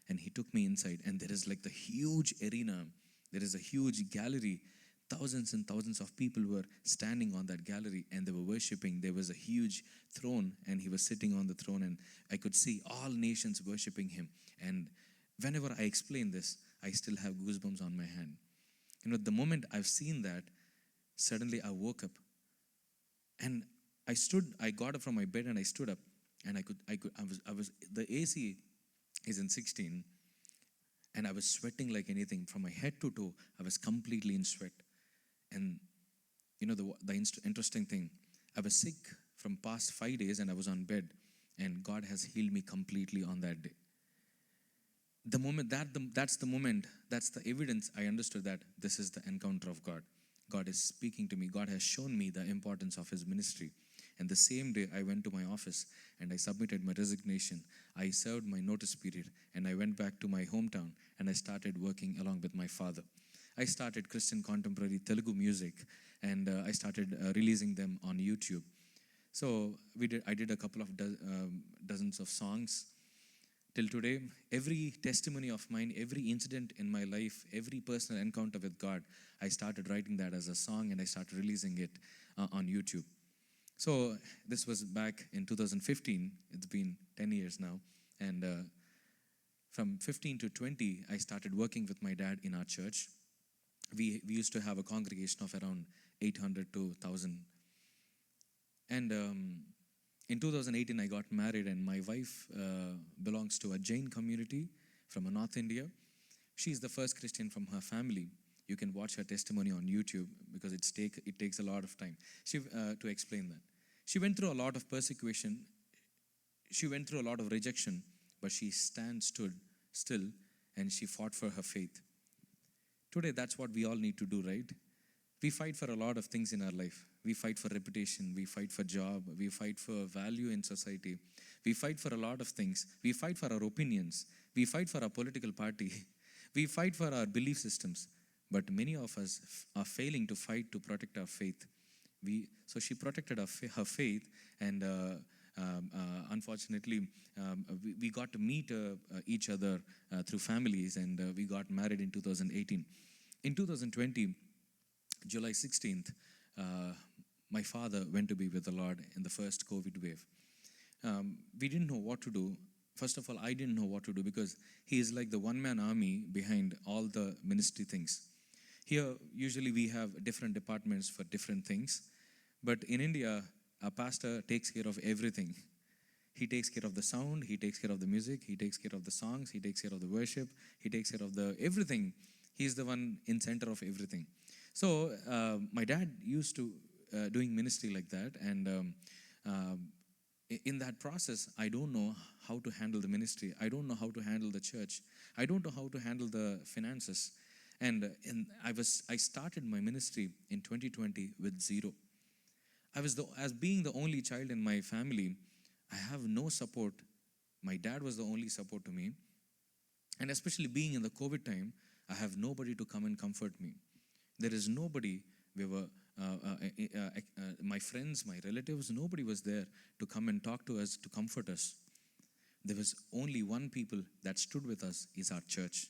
And he took me inside. And there is like the huge arena. There is a huge gallery. Thousands and thousands of people were standing on that gallery. And they were worshiping. There was a huge throne. And he was sitting on the throne. And I could see all nations worshiping him. And whenever I explain this, I still have goosebumps on my hand. The moment I've seen that, suddenly I woke up. And I got up from my bed and I stood up, and I was, the AC is in 16, and I was sweating like anything. From my head to toe, I was completely in sweat. And the interesting thing, I was sick from past 5 days and I was on bed, and God has healed me completely on that day. The moment that's the moment, that's the evidence I understood that this is the encounter of God. God is speaking to me. God has shown me the importance of his ministry. And the same day, I went to my office and I submitted my resignation. I served my notice period, and I went back to my hometown and I started working along with my father. I started Christian contemporary Telugu music, and I started releasing them on YouTube. So I did a couple of dozens of songs. Till today, every testimony of mine, every incident in my life, every personal encounter with God, I started writing that as a song, and I started releasing it on YouTube. So this was back in 2015. It's been 10 years now. And from 15 to 20, I started working with my dad in our church. We used to have a congregation of around 800 to 1,000. And in 2018, I got married, and my wife belongs to a Jain community from North India. She's the first Christian from her family. You can watch her testimony on YouTube because it takes a lot of time to explain that. She went through a lot of persecution. She went through a lot of rejection, but she stood still, and she fought for her faith. Today, that's what we all need to do, right? We fight for a lot of things in our life. We fight for reputation, we fight for job, we fight for value in society, we fight for a lot of things. We fight for our opinions, we fight for our political party, we fight for our belief systems. But many of us are failing to fight to protect our faith. So she protected her faith, and unfortunately, we got to meet each other through families, and we got married in 2018. In 2020, July 16th, my father went to be with the Lord in the first COVID wave. We didn't know what to do. First of all, I didn't know what to do because he is like the one-man army behind all the ministry things. Here, usually we have different departments for different things. But in India, a pastor takes care of everything. He takes care of the sound, he takes care of the music, he takes care of the songs, he takes care of the worship, he takes care of the everything. He's the one in center of everything. So my dad used to doing ministry like that, and in that process, I don't know how to handle the ministry. I don't know how to handle the church. I don't know how to handle the finances. And I started my ministry in 2020 with zero. As being the only child in my family, I have no support. My dad was the only support to me. And especially being in the COVID time, I have nobody to come and comfort me. There is nobody. My friends, my relatives, nobody was there to come and talk to us, to comfort us. There was only one people that stood with us, is our church.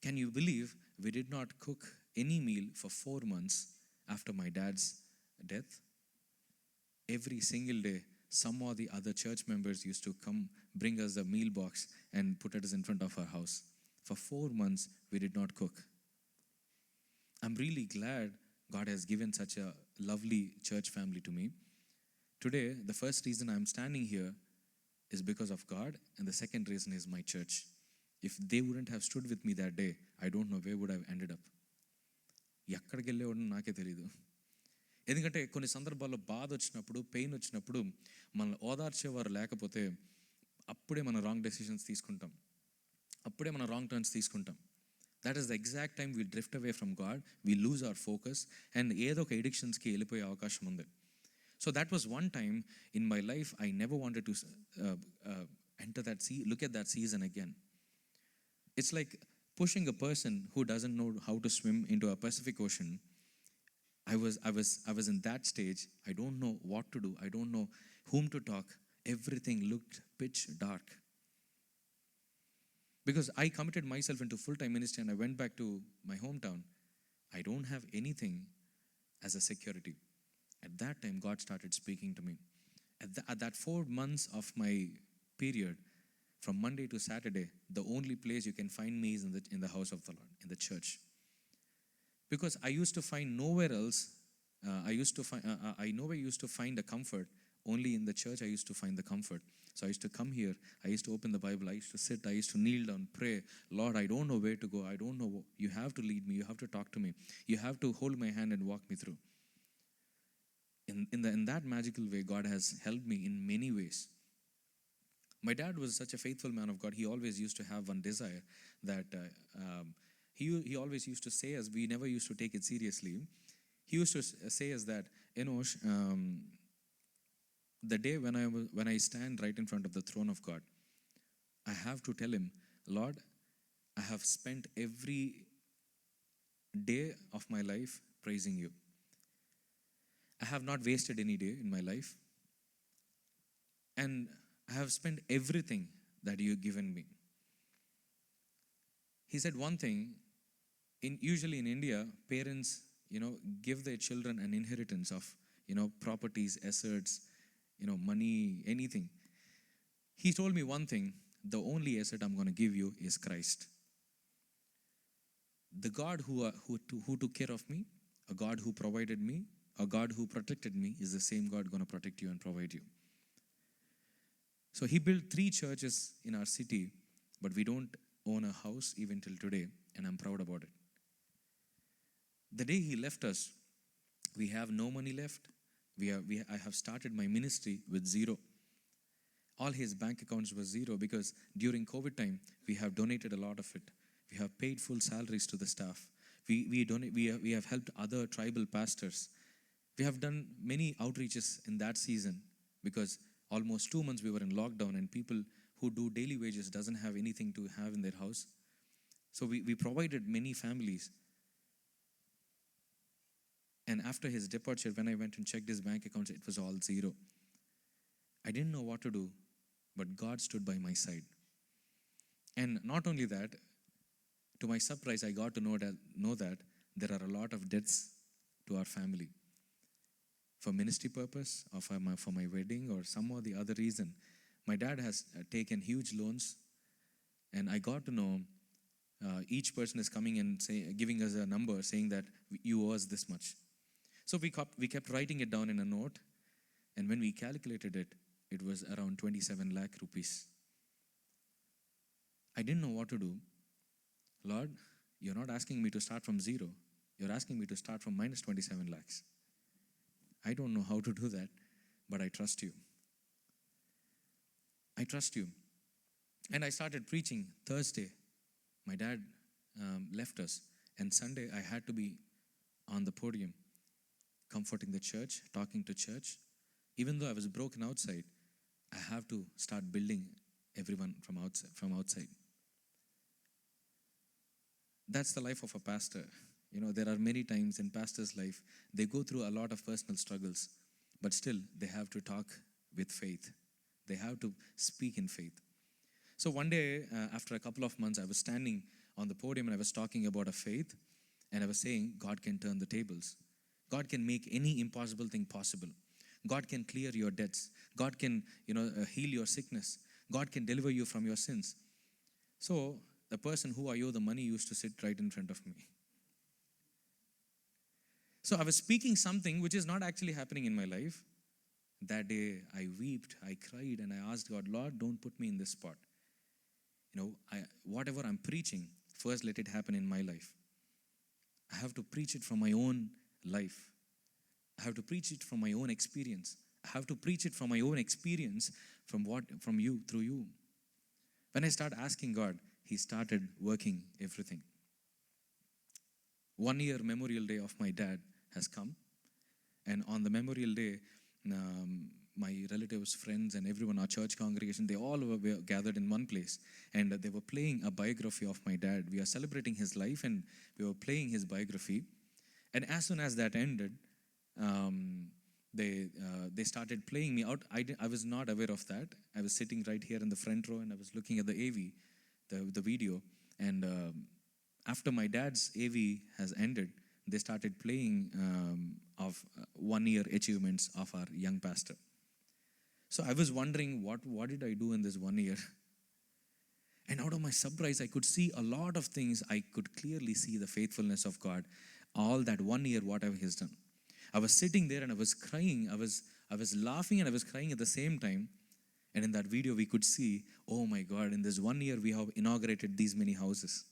Can you believe we did not cook any meal for 4 months after my dad's death? Every single day, some or the other church members used to come bring us a meal box and put it in front of our house. For 4 months, we did not cook. I'm really glad God has given such a lovely church family to me. Today, the first reason I'm standing here is because of God, and the second reason is my church. If they wouldn't have stood with me that day, I don't know where would I have ended up. ఎక్కడికి వెళ్ళేవాడిని నాకే తెలియదు. ఎందుకంటే కొన్ని సందర్భాల్లో బాధ వచ్చినప్పుడు, pain వచ్చినప్పుడు మనల్ని ఓదార్చేవారు లేకపోతే అప్పుడే మనం రాంగ్ డెసిషన్స్ తీసుకుంటాం, అప్పుడే మనం రాంగ్ టర్న్స్ తీసుకుంటాం. That is the exact time we drift away from God, we lose our focus, and ఏదో ఒక ఎడిక్షన్స్కి వెళ్ళిపోయే అవకాశం ఉంది. So that was one time in my life I never wanted to enter that sea, look at that season again. It's like pushing a person who doesn't know how to swim into a Pacific Ocean. I was in that stage. I don't know what to do. I don't know whom to talk. Everything looked pitch dark. Because I committed myself into full-time ministry and I went back to my hometown. I don't have anything as a security. At that time, God started speaking to me. At that 4 months of my period, from Monday to Saturday, the only place you can find me is in the house of the Lord, in the church. Because I used to find nowhere else. I nowhere used to find a comfort. Only in the church I used to find the comfort. So I used to come here. I used to open the Bible. I used to sit. I used to kneel down, pray. Lord, I don't know where to go. I don't know. You have to lead me. You have to talk to me. You have to hold my hand and walk me through. In that magical way, God has helped me in many ways. My dad was such a faithful man of God. He always used to have one desire that he always used to say us, we never used to take it seriously. He used to say us that, Enosh, the day when I stand right in front of the throne of God, I have to tell him, Lord, I have spent every day of my life praising you. I have not wasted any day in my life. And I have spent everything that you've given me. He said one thing, usually in India, parents, give their children an inheritance of, properties, assets, money, anything. He told me one thing, the only asset I'm going to give you is Christ. The God who took care of me, a God who provided me, a God who protected me, is the same God going to protect you and provide you. So he built 3 churches in our city, but we don't own a house even till today, and I'm proud about it. The day he left us, we have no money left. I have started my ministry with zero. All his bank accounts were zero because during COVID time, we have donated a lot of it. We have paid full salaries to the staff. We have helped other tribal pastors. We have done many outreaches in that season because almost 2 months we were in lockdown and people who do daily wages doesn't have anything to have in their house. So we provided many families. And after his departure, when I went and checked his bank accounts, it was all zero. I didn't know what to do, but God stood by my side. And not only that, to my surprise, I got to know that there are a lot of debts to our family. For ministry purpose, or for my wedding, or some or the other reason, my dad has taken huge loans, and I got to know each person is coming and giving us a number saying that you owe us this much. So we kept writing it down in a note, and when we calculated it, it was around 27 lakh rupees. I didn't know what to do. Lord, you're not asking me to start from zero. You're asking me to start from minus 27 lakhs. I don't know how to do that, but I trust you. I trust you. And I started preaching Thursday. My dad left us, and Sunday I had to be on the podium, comforting the church, talking to church. Even though I was broken outside, I have to start building everyone from outside. That's the life of a pastor. You know, there are many times in pastor's life, they go through a lot of personal struggles, but still they have to talk with faith. They have to speak in faith. So one day, after a couple of months, I was standing on the podium and I was talking about a faith, and I was saying, God can turn the tables. God can make any impossible thing possible. God can clear your debts. God can, heal your sickness. God can deliver you from your sins. So the person who I owe the money used to sit right in front of me. So I was speaking something which is not actually happening in my life. That day I wept, I cried, and I asked God, Lord, don't put me in this spot. Whatever I'm preaching, first let it happen in my life. I have to preach it from my own life. I have to preach it from my own experience. I have to preach it from my own experience from you, through you. When I start asking God, He started working everything. 1 year memorial day of my dad has come. And on the memorial day, my relatives, friends, and everyone, our church congregation, they all were gathered in one place. And they were playing a biography of my dad. We are celebrating his life, and we were playing his biography. And as soon as that ended, they started playing me out. I was not aware of that. I was sitting right here in the front row, and I was looking at the AV, the video. And after my dad's AV has ended, they started playing of 1 year achievements of our young pastor. So I was wondering, what did I do in this 1 year? And out of my surprise, I could see a lot of things. I could clearly see the faithfulness of God. All that 1 year, whatever He has done. I was sitting there and I was crying. I was laughing and I was crying at the same time. And in that video, we could see, oh my God, in this 1 year, we have inaugurated these many houses.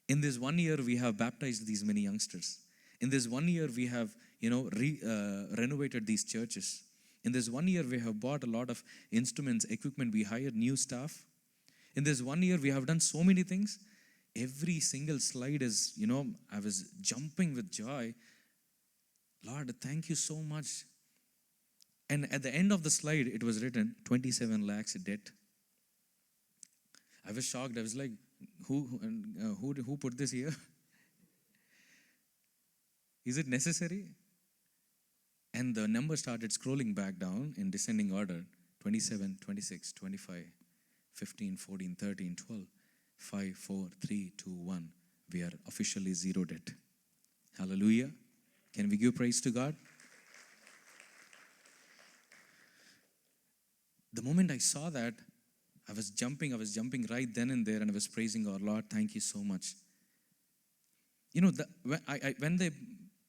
In this 1 year, we have baptized these many youngsters. In this 1 year, we have, renovated these churches. In this 1 year, we have bought a lot of instruments, equipment. We hired new staff. In this 1 year, we have done so many things. Every single slide is, I was jumping with joy. Lord, thank you so much. And at the end of the slide, it was written 27 lakhs debt. I was shocked. I was like, who put this here? Is it necessary? And the number started scrolling back down in descending order. 27, 26, 25, 15, 14, 13, 12, 5, 4, 3, 2, 1. We are officially zero debt. Hallelujah. Can we give praise to God? The moment I saw that, I was jumping right then and there, and I was praising our Lord. Thank you so much. When they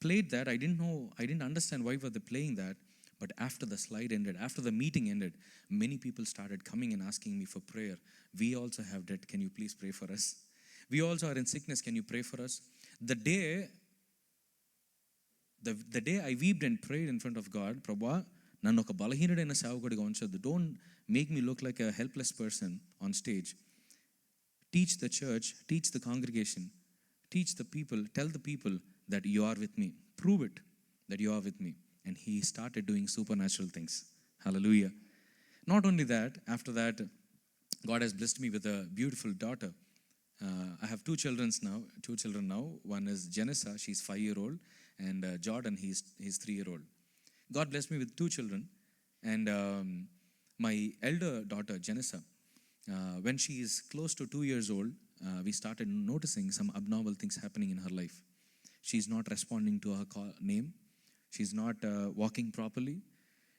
played that, I didn't understand why were they playing that. But after the slide ended, after the meeting ended, many people started coming and asking me for prayer. We also have debt. Can you please pray for us? We also are in sickness. Can you pray for us? The day I wept and prayed in front of God, Prabhu, నన్ను ఒక బలహీనుడైన సేవకుడిగా ఉంచొద్దు. Don't make me look like a helpless person on stage. Teach the church, teach the congregation, teach the people, tell the people that you are with me. Prove it that you are with me. And he started doing supernatural things. Hallelujah. Not only that, after that, God has blessed me with a beautiful daughter. I have two children now. One is Janessa, she's 5-year-old, and Jordan, he's 3-year-old. God blessed me with two children, and my elder daughter Janessa, when she is close to 2 years old, we started noticing some abnormal things happening in her life. She's not responding to her name. She's not walking properly.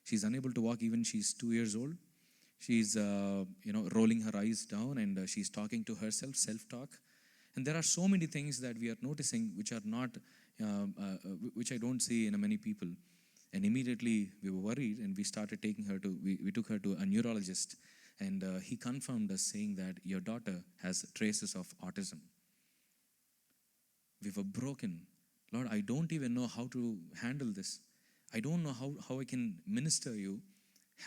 She's unable to walk even she's 2 years old. She's rolling her eyes down, and she's talking to herself, self-talk. And there are so many things that we are noticing which are not, which I don't see in many people. And immediately we were worried, and we started taking her to, we took her to a neurologist, and he confirmed us saying that your daughter has traces of autism. We were broken. Lord, I don't even know how to handle this. I don't know how I can minister you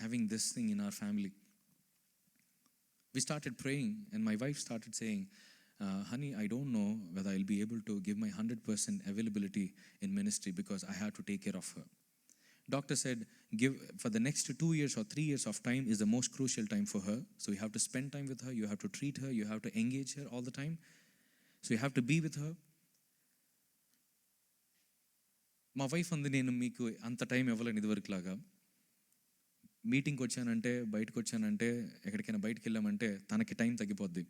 having this thing in our family. We started praying, and my wife started saying, honey, I don't know whether I'll be able to give my 100% availability in ministry because I have to take care of her. Doctor said, give for the next 2 years or 3 years of time is the most crucial time for her. So you have to spend time with her, you have to treat her, you have to engage her all the time. So you have to be with her. మా wife అంది, నేను మీకు అంత time ఇవ్వలేను ఇదివరకు లాగా. మీటింగ్కి వచ్చానంటే, బయటకు వచ్చానంటే, ఎక్కడికైనా బయటకు వెళ్ళామంటే తనకి టైం తగ్గిపోద్ది.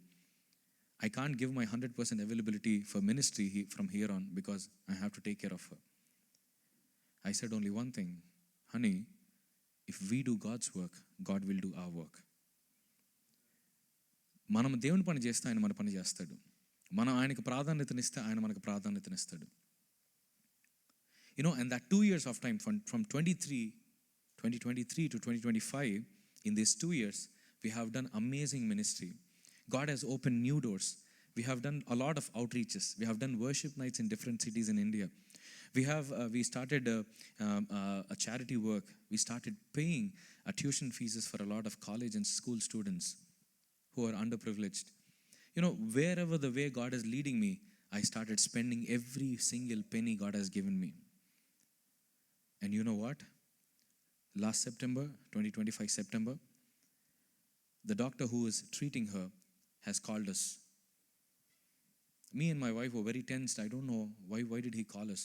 I can't give my 100% availability for ministry from here on because I have to take care of her. I said only one thing, honey, if we do God's work, God will do our work. మనం దేవుని పని చేస్తే ఆయన మన పని చేస్తాడు. మనం ఆయనకు ప్రాధాన్యతనిస్తే ఆయన మనకు ప్రాధాన్యతనిస్తాడు. And that 2 years of time, from 2023 to 2025, in these 2 years, we have done amazing ministry. God has opened new doors. We have done a lot of outreaches. We have done worship nights in different cities in India. We started a charity work. We started paying tuition fees for a lot of college and school students who are underprivileged. Wherever the way God is leading me, I started spending every single penny God has given me. And you know what? Last September, 2025 September, the doctor who is treating her has called us. Me and my wife were very tensed. I don't know why did he call us?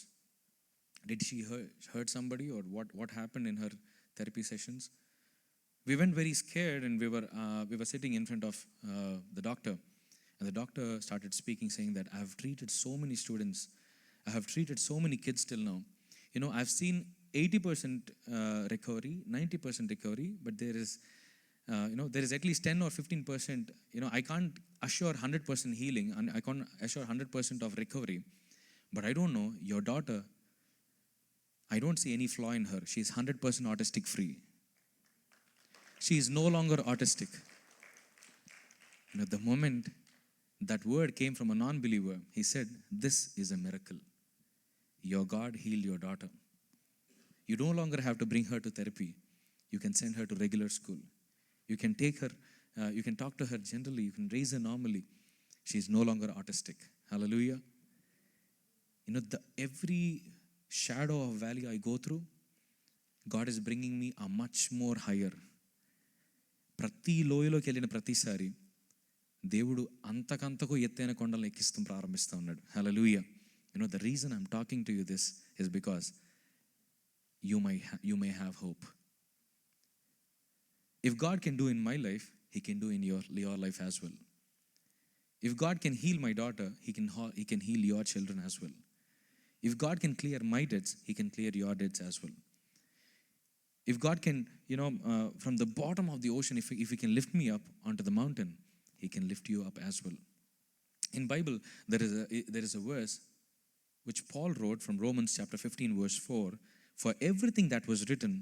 Did she hurt somebody, or what happened in her therapy sessions? We went very scared, and we were sitting in front of the doctor, and the doctor started speaking, saying that I have treated so many students, I have treated so many kids till now. I've seen 80% recovery, 90% recovery, but there is at least 10 or 15%. I can't assure 100% healing, and I can't assure 100% of recovery. But I don't know, your daughter, I don't see any flaw in her. She is 100% autistic free. She is no longer autistic. The moment that word came from a non-believer, he said, this is a miracle. Your God healed your daughter. You no longer have to bring her to therapy. You can send her to regular school. You can take her, you can talk to her generally, you can raise her normally. She is no longer autistic. Hallelujah. Every shadow of valley I go through, God is bringing me a much more higher. ప్రతి లోయలోకి వెళ్ళిన ప్రతిసారి దేవుడు అంతకంతకు ఎత్తైన కొండలను ఎక్కిస్తూ ప్రారంభిస్తూ ఉన్నాడు. హల్లెలూయా. The reason I'm talking to you this is because you may have hope. If God can do in my life, he can do in your life as well. If God can heal my daughter, he can heal your children as well. If God can clear my debts, he can clear your debts as well. If God can, from the bottom of the ocean, if he can lift me up onto the mountain, he can lift you up as well. In Bible, there is a verse which Paul wrote from Romans chapter 15 verse 4. For everything that was written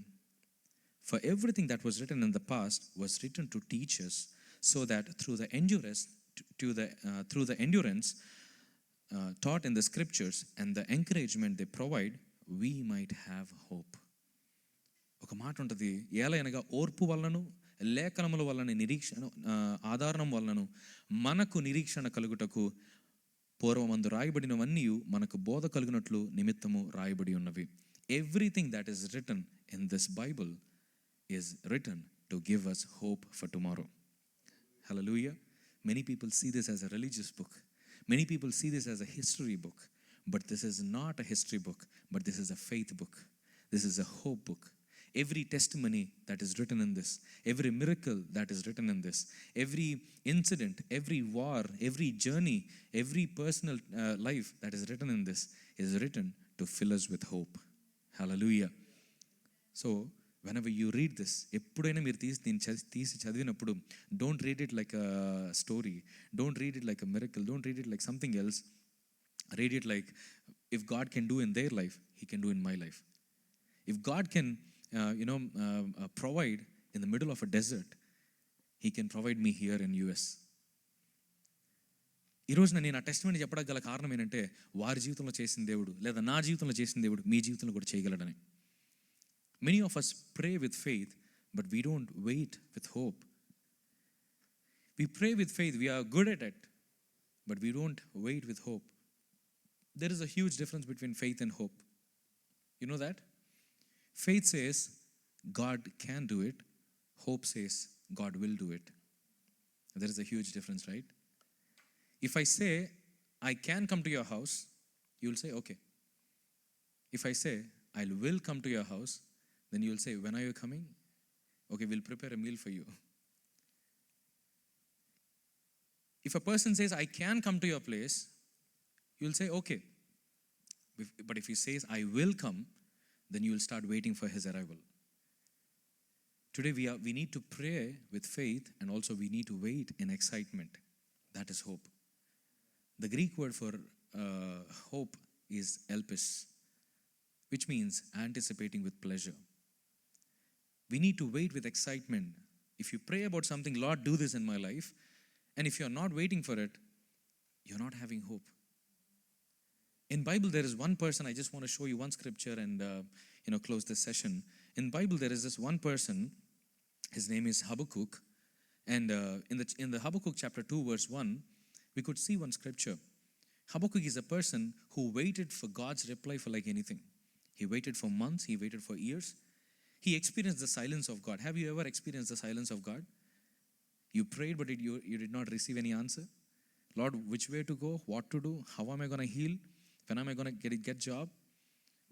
in the past was written to teach us, so that through the endurance taught in the scriptures and the encouragement they provide, we might have hope. ఒక మాట ఉంటుంది, ఏలయనగా ఓర్పు వలనను లేఖనముల వలన నిరీక్షణ ఆధారణం వలనను మనకు నిరీక్షణ కలుగుటకు పూర్వమందు రాయబడినవన్నీ మనకు బోధ కలుగునట్లు నిమిత్తము రాయబడి ఉన్నవి. Everything that is written in this Bible is written to give us hope for tomorrow. Hallelujah. Many people see this as a religious book. Many people see this as a history book. But this is not a history book, but this is a faith book. This is a hope book. Every testimony that is written in this, every miracle that is written in this, every incident, every war, every journey, every personal life that is written in this is written to fill us with hope. Hallelujah. So, whenever you read this, ఎప్పుడైనా మీరు తీసి చదివినప్పుడు, don't read it like a story. Don't read it like a miracle. Don't read it like something else. Read it like, if God can do in their life, He can do in my life. If God can, provide in the middle of a desert, He can provide me here in US. ఈరోజున నేను ఆ testimony చెప్పడానికి గల కారణం ఏంటంటే, వారి జీవితంలో చేసిన దేవుడు లేదా నా జీవితంలో చేసిన దేవుడు మీ జీవితంలో కూడా చేయగలడని. Many of us pray with faith, but we don't wait with hope. We pray with faith, we are good at it, but we don't wait with hope. There is a huge difference between faith and hope. You know that? Faith says God can do it. Hope says God will do it. There is a huge difference, right? If I say, I can come to your house, you will say, okay. If I say, I will come to your house, then you will say, when are you coming? Okay, we'll prepare a meal for you. If a person says, I can come to your place, you will say, okay. But if he says, I will come, then you will start waiting for his arrival. Today we need to pray with faith, and also we need to wait in excitement. That is hope. The Greek word for hope is elpis, which means anticipating with pleasure. We need to wait with excitement. If you pray about something, Lord, do this in my life, and if you're not waiting for it, you're not having hope. In Bible, there is one person. I just want to show you one scripture and close this session. In Bible, there is this one person. His name is Habakkuk, and in the Habakkuk chapter 2 verse 1, we could see one scripture. Habakkuk is a person who waited for God's reply for like anything. He waited for months. He waited for years. He experienced the silence of God. Have you ever experienced the silence of God? You prayed, but you did not receive any answer. Lord, which way to go? What to do? How am I going to heal? When am I going to get job?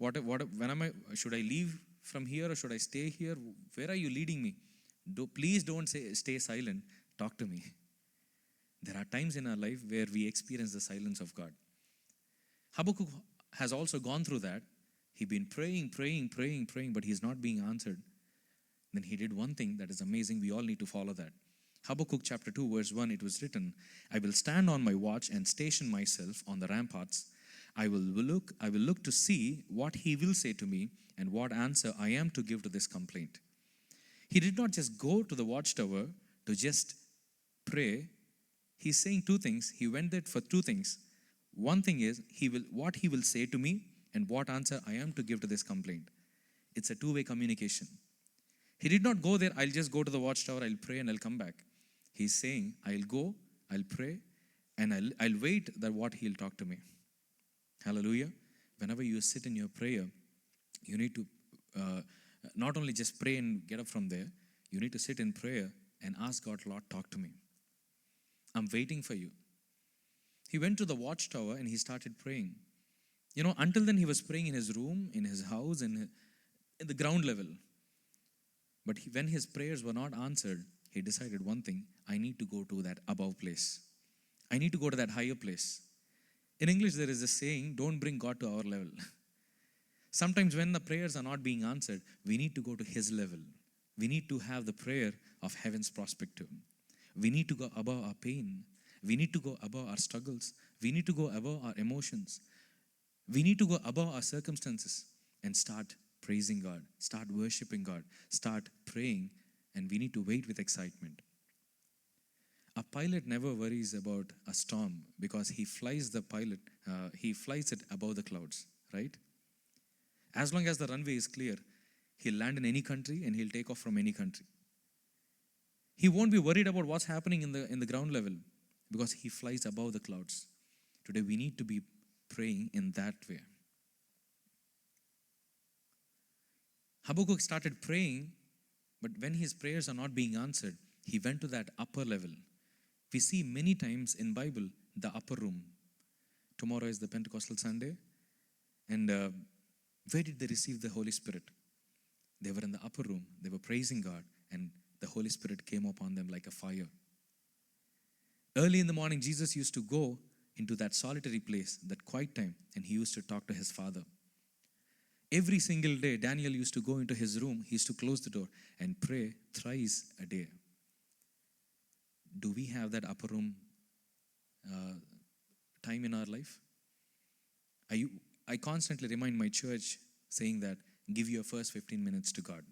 Should I leave from here or should I stay here? Where are you leading me? Please don't stay silent. Talk to me. There are times in our life where we experience the silence of God. Habakkuk has also gone through that. He'd been praying, but he's not being answered. Then he did one thing that is amazing. We all need to follow that. Habakkuk chapter 2 verse 1, it was written, I will stand on my watch and station myself on the ramparts. I will look to see what he will say to me and what answer I am to give to this complaint. He did not just go to the watchtower to just pray. He's saying two things. He went there for two things. One thing is what he will say to me and what answer I am to give to this complaint. It's a two-way communication. He did not go there, I'll just go to the watchtower, I'll pray and I'll come back. He's saying, I'll go, I'll pray, and I'll wait that what he'll talk to me. Hallelujah. Whenever you sit in your prayer, you need to not only just pray and get up from there, you need to sit in prayer and ask God, Lord, talk to me. I'm waiting for you. He went to the watchtower and he started praying. Until then he was praying in his room, in his house, in the ground level. But when his prayers were not answered, he decided one thing, I need to go to that above place. I need to go to that higher place. In English, there is a saying, don't bring God to our level. Sometimes when the prayers are not being answered, we need to go to his level. We need to have the prayer of heaven's perspective. We need to go above our pain. We need to go above our struggles. We need to go above our emotions. We need to go above our circumstances and start praising God, start worshiping God, start praying, and we need to wait with excitement. A pilot never worries about a storm because he flies it above the clouds, right? As long as the runway is clear, he'll land in any country and he'll take off from any country. He won't be worried about what's happening in the ground level because he flies above the clouds. Today we need to be praying in that way. Habakkuk started praying, but when his prayers are not being answered, he went to that upper level. We see many times in Bible the upper room. Tomorrow is the Pentecostal Sunday, and where did they receive the Holy Spirit? They were in the upper room. They were praising God, and the Holy Spirit came upon them like a fire. Early in the morning, Jesus used to go into that solitary place, that quiet time, and he used to talk to his Father. Every single day, Daniel used to go into his room. He used to close the door and pray thrice a day. Do we have that upper room time in our life? I constantly remind my church saying that give your first 15 minutes to God.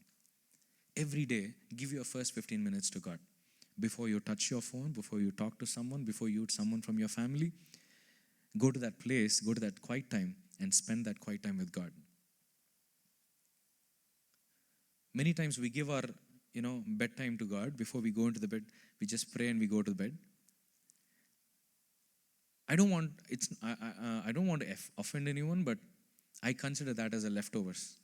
Every day, give your first 15 minutes to God. Before you touch your phone, before you talk to someone, before you meet someone from your family, go to that place, go to that quiet time and spend that quiet time with God. Many times we give our, bedtime to God. Before we go into the bed, we just pray and we go to the bed. I don't want to offend anyone, but I consider that as a leftovers.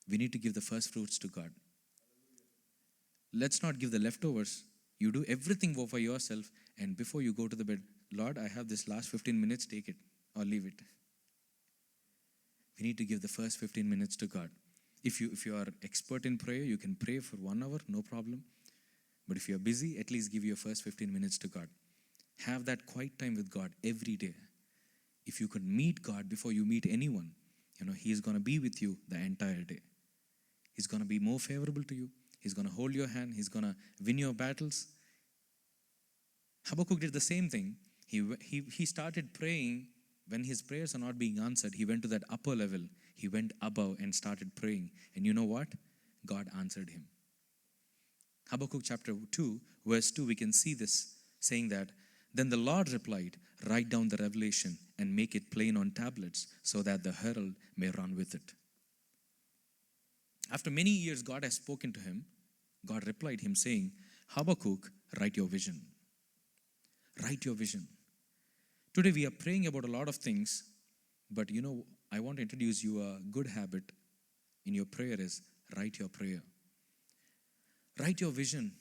We need to give the first fruits to God. Let's not give the leftovers. You do everything for yourself, and before you go to the bed, Lord, I have this last 15 minutes, take it or leave it. We need to give the first 15 minutes to God. If you are expert in prayer, you can pray for 1 hour, no problem. But if you are busy, at least give your first 15 minutes to God. Have that quiet time with God every day. If you could meet God before you meet anyone, He is going to be with you the entire day. He's going to be more favorable to you. He's going to hold your hand. He's going to win your battles. Habakkuk did the same thing. He started praying. When his prayers are not being answered, he went to that upper level. He went above and started praying. And you know what? God answered him. Habakkuk chapter 2, verse 2, we can see this, saying that, then the Lord replied, write down the revelation and make it plain on tablets so that the herald may run with it. After many years, God has spoken to him. God replied him saying, Habakkuk, write your vision. Write your vision. Today we are praying about a lot of things, but I want to introduce you a good habit in your prayer is write your prayer. Write your vision.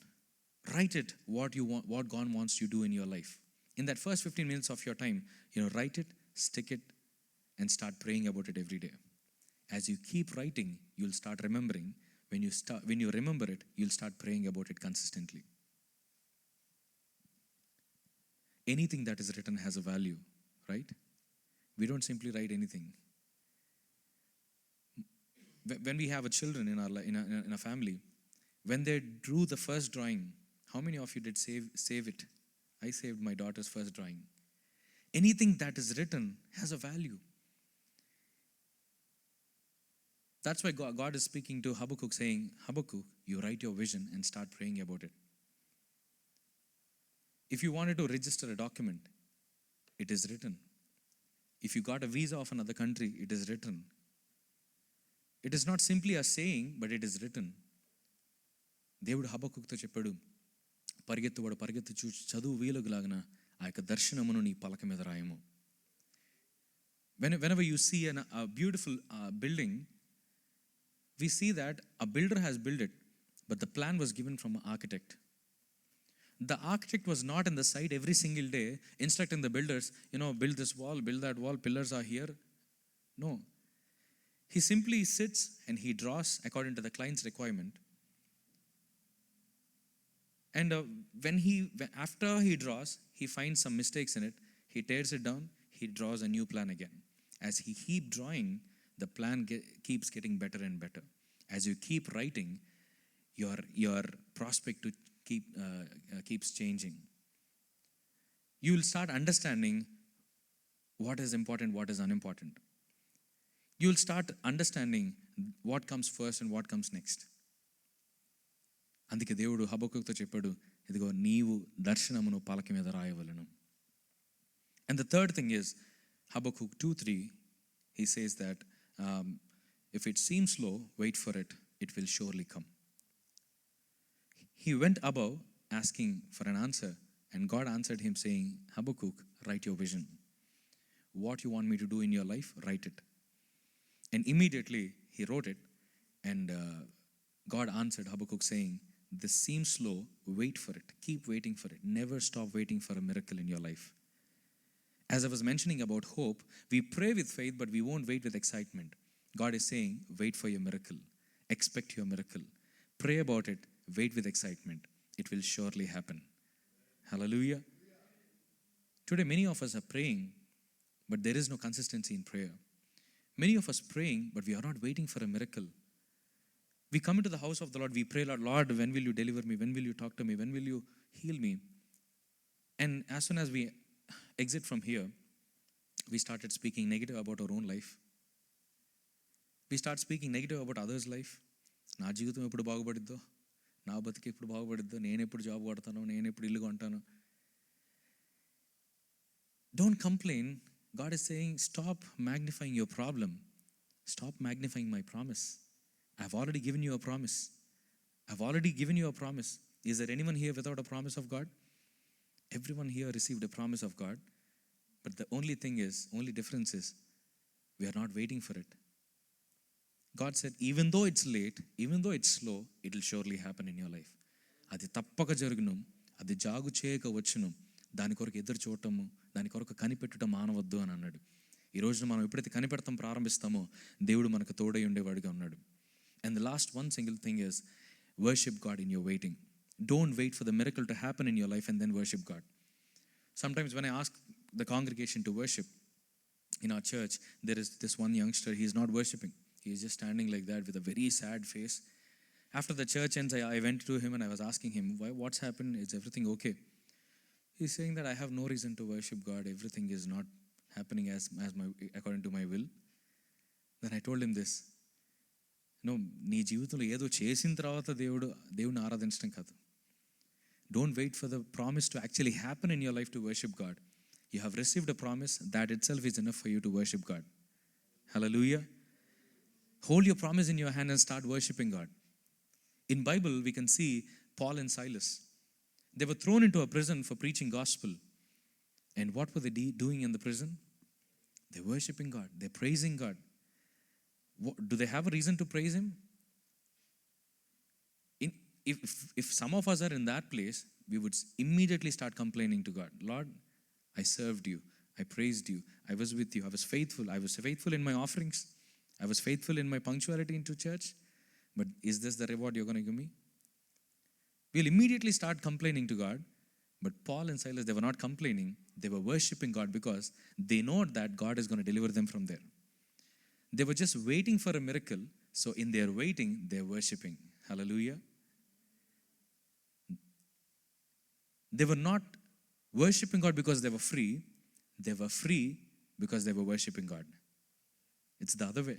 Write it, what you want, what God wants you to do in your life. In that first 15 minutes of your time, write it, stick it, and start praying about it every day. As you keep writing, you'll start remembering. When you remember it, you'll start praying about it consistently. Anything that is written has a value, right? We don't simply write anything. When we have children in a family, when they drew the first drawing, how many of you did save it? I saved my daughter's first drawing. Anything that is written has a value. That's why God is speaking to Habakkuk saying, Habakkuk, you write your vision and start praying about it. If you wanted to register a document, it is written. If you got a visa of another country, it is written. It is not simply a saying, but it is written. దేవుడు హబక్కుకుతో చెప్పాడు, పరిగెత్తు చూచి చదువు వీలుగులాగన ఆ యొక్క దర్శనమును నీ పలక మీద రాయము. Whenever you see a beautiful building, we see that a builder has built it, but the plan was given from an architect. The architect was not in the site every single day instructing the builders, build this wall, build that wall, pillars are here. No. He simply sits and he draws according to the client's requirement. And after he draws, he finds some mistakes in it. He tears it down. He draws a new plan again. As he keeps drawing, the plan keeps getting better and better. As you keep writing, your prospect keeps changing. You will start understanding what is important, what is unimportant. You will start understanding what comes first and what comes next. అందుకే దేవుడు హబక్కుకుతో చెప్పాడు, ఇదిగో నీవు దర్శనమును పలక మీద రాయవలెను. And the third thing is, Habakkuk 2:3, he says that if it seems slow, wait for it, it will surely come. He went above asking for an answer, and God answered him saying, Habakkuk, write your vision. What you want me to do in your life, write it. And immediately he wrote it, And God answered Habakkuk saying, this seems slow, wait for it. Keep waiting for it. Never stop waiting for a miracle in your life. As I was mentioning about hope, we pray with faith, but we won't wait with excitement. God is saying, wait for your miracle. Expect your miracle. Pray about it. Wait with excitement. It will surely happen. Hallelujah. Today, many of us are praying, but there is no consistency in prayer. Many of us praying, but we are not waiting for a miracle. We come into the house of the Lord, we pray, Lord, when will you deliver me? When will you talk to me? When will you heal me? And as soon as we exit from here, we started speaking negative about our own life. We start speaking negative about others' life. నా జీవితం ఎప్పుడు బాగుపడిద్దో, నా బతికి ఎప్పుడు బాగుపడిద్దో, నేను ఎప్పుడు job కొడతాను, నేను ఎప్పుడు ఇల్లు కొంటాను. Don't complain. God is saying, stop magnifying your problem. Stop magnifying my promise. I've already given you a promise. I've already given you a promise. Is there anyone here without a promise of God? Everyone here received a promise of God. But the only difference is, we are not waiting for it. God said, even though it's late, even though it's slow, it will surely happen in your life. అది తప్పక జరుగును, అది జాగు చేయక వచ్చును, దాని కొరకు ఎదురు చూడటము, దాని కొరకు కనిపెట్టడం మానవద్దు అని అన్నాడు. ఈ రోజున మనం ఎప్పుడైతే కనిపెడతాం ప్రారంభిస్తామో, దేవుడు మనకు తోడై ఉండేవాడిగా ఉన్నాడు. And the last one single thing is, worship God in your waiting. Don't wait for the miracle to happen in your life and then worship God. Sometimes when I ask the congregation to worship in our church, there is this one youngster, he is not worshiping. He is just standing like that with a very sad face. After the church ends, I went to him and I was asking him, what's happened? Is everything okay? He's saying that I have no reason to worship God. Everything is not happening according to my will. Then I told him this. No, నీ జీవితంలో ఏదో చేసిన తర్వాత దేవుడిని ఆరాధించడం కాదు. Don't wait for the promise to actually happen in your life to worship God. You have received a promise, that itself is enough for you to worship God. Hallelujah. Hold your promise in your hand and start worshiping God. In Bible, we can see Paul and Silas. They were thrown into a prison for preaching gospel. And what were they doing in the prison? They're worshiping God. They're praising God. Do they have a reason to praise Him? If some of us are in that place, we would immediately start complaining to God. Lord, I served you. I praised you. I was with you. I was faithful. I was faithful in my offerings. I was faithful in my punctuality into church. But is this the reward you're going to give me? We'll immediately start complaining to God. But Paul and Silas, they were not complaining. They were worshiping God because they know that God is going to deliver them from there. They were just waiting for a miracle. So in their waiting, they're worshiping. Hallelujah. They were not worshiping God because they were free. They were free because they were worshiping God. It's the other way.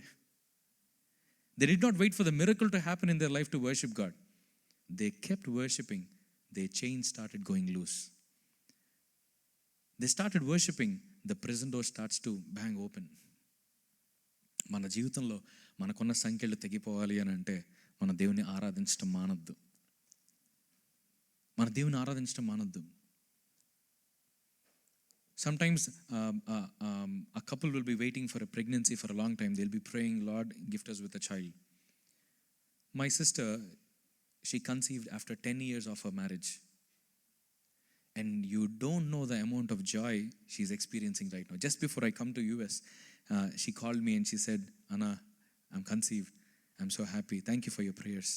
They did not wait for the miracle to happen in their life to worship God. They kept worshiping. Their chains started going loose. They started worshiping. The prison door starts to bang open. మన జీవితంలో మనకున్న సంఖ్యలు తెగిపోవాలి అని అంటే మన దేవుని ఆరాధించడం మానద్దు. మన దేవుని ఆరాధించడం మానద్దు. Sometimes a couple will be waiting for a pregnancy for a long time. They'll be praying, Lord, gift us with a child. My sister, she conceived after 10 years of her marriage. And you don't know the amount of joy she's experiencing right now. Just before I come to US, she called me and she said, Anna, I'm conceived. I'm so happy. Thank you for your prayers.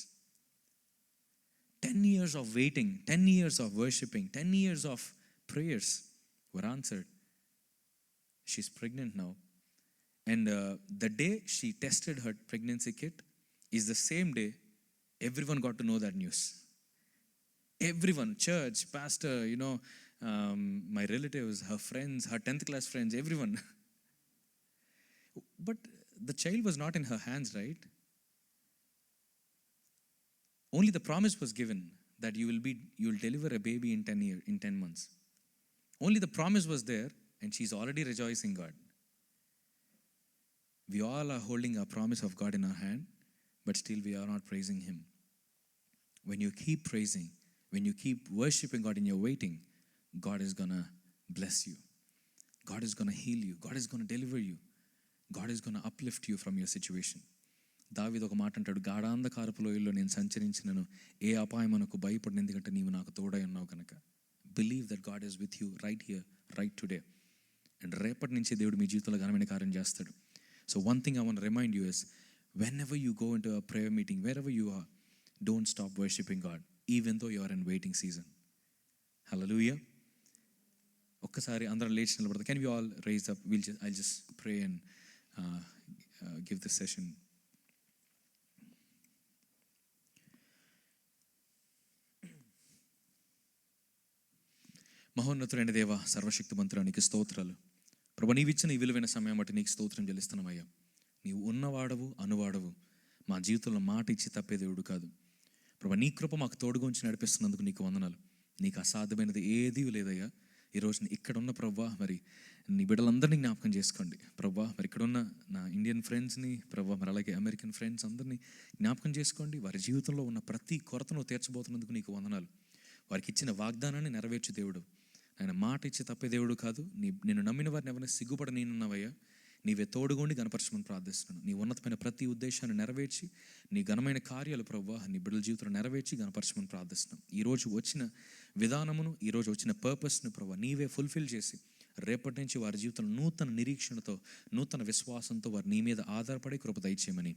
10 years of waiting, 10 years of worshiping, 10 years of prayers were answered. She's pregnant now. And the day she tested her pregnancy kit is the same day everyone got to know that news. Everyone, church, pastor, my relatives, her friends, her 10th class friends, everyone. But the child was not in her hands, right? Only the promise was given that you will deliver a baby in 10 months. Only the promise was there, and she's already rejoicing God. We all are holding a promise of God in our hand, but still we are not praising Him. When you keep praising, when you keep worshiping God in your waiting, God is going to bless you. God is going to heal you. God is going to deliver you. God is going to uplift you from your situation. దావీదు ఒక మాట అంటాడు, గాఢాంధకారపు లోయల్లో నేను సంచరించినను ఏ అపాయం మనకు భయపడిన, ఎందుకంటే నీవు నాకు తోడై ఉన్నావు కనుక. Believe that God is with you right here, right today. And రేపటి నుంచి దేవుడు మీ జీవితంలో ఘనమైన కార్యం చేస్తాడు. So one thing I want remind you is, whenever you go into a prayer meeting, wherever you are, don't stop worshiping God, even though you are in waiting season. Hallelujah. ఒక్కసారి అందరం లేచి నిలబడతాం. Can we all raise up? I'll just pray and give this session. మహోన్నతుడైన దేవ, సర్వశక్తిమంతుడా, నీకు స్తోత్రాలు ప్రభు. నీవిచ్చిన ఈ విలువైన సమయం బట్టి నీకు స్తోత్రం చెల్లిస్తున్నామయ్యా. నీవు ఉన్నవాడవు, అనువాడవు, మా జీవితంలో మాట ఇచ్చి తప్పే దేవుడు కాదు ప్రభు. నీ కృప మాకు తోడుగుంచి నడిపిస్తున్నందుకు నీకు వందనాలు. నీకు అసాధ్యమైనది ఏదీ లేదయ్యా. ఈరోజు ఇక్కడ ఉన్న ప్రభా, మరి నీ బిడ్డలందరినీ జ్ఞాపకం చేసుకోండి ప్రభా. మరి ఇక్కడ ఉన్న నా ఇండియన్ ఫ్రెండ్స్ని ప్రభా, మరి అలాగే అమెరికన్ ఫ్రెండ్స్ అందరినీ జ్ఞాపకం చేసుకోండి. వారి జీవితంలో ఉన్న ప్రతి కొరతను తీర్చబోతున్నందుకు నీకు వందనాలు. వారికి ఇచ్చిన వాగ్దానాన్ని నెరవేర్చే దేవుడు. ఆయన మాట ఇచ్చి తప్పే దేవుడు కాదు. నిన్ను నమ్మిన వారిని ఎవరైనా సిగ్గుపడ నేనున్నావయ్యా. నీవే తోడుగొండి గణపరచమని ప్రార్థిస్తున్నాను. నీ ఉన్నతమైన ప్రతి ఉద్దేశాన్ని నెరవేర్చి, నీ ఘనమైన కార్యాలు ప్రభువా నీ బిడ్డల జీవితంలో నెరవేర్చి గణపరచమని ప్రార్థిస్తున్నాం. ఈరోజు వచ్చిన విధానమును, ఈరోజు వచ్చిన పర్పస్ను ప్రభువా నీవే ఫుల్ఫిల్ చేసి, రేపటి నుంచి వారి జీవితంలో నూతన నిరీక్షణతో, నూతన విశ్వాసంతో వారు నీ మీద ఆధారపడి కృప దయచేయమని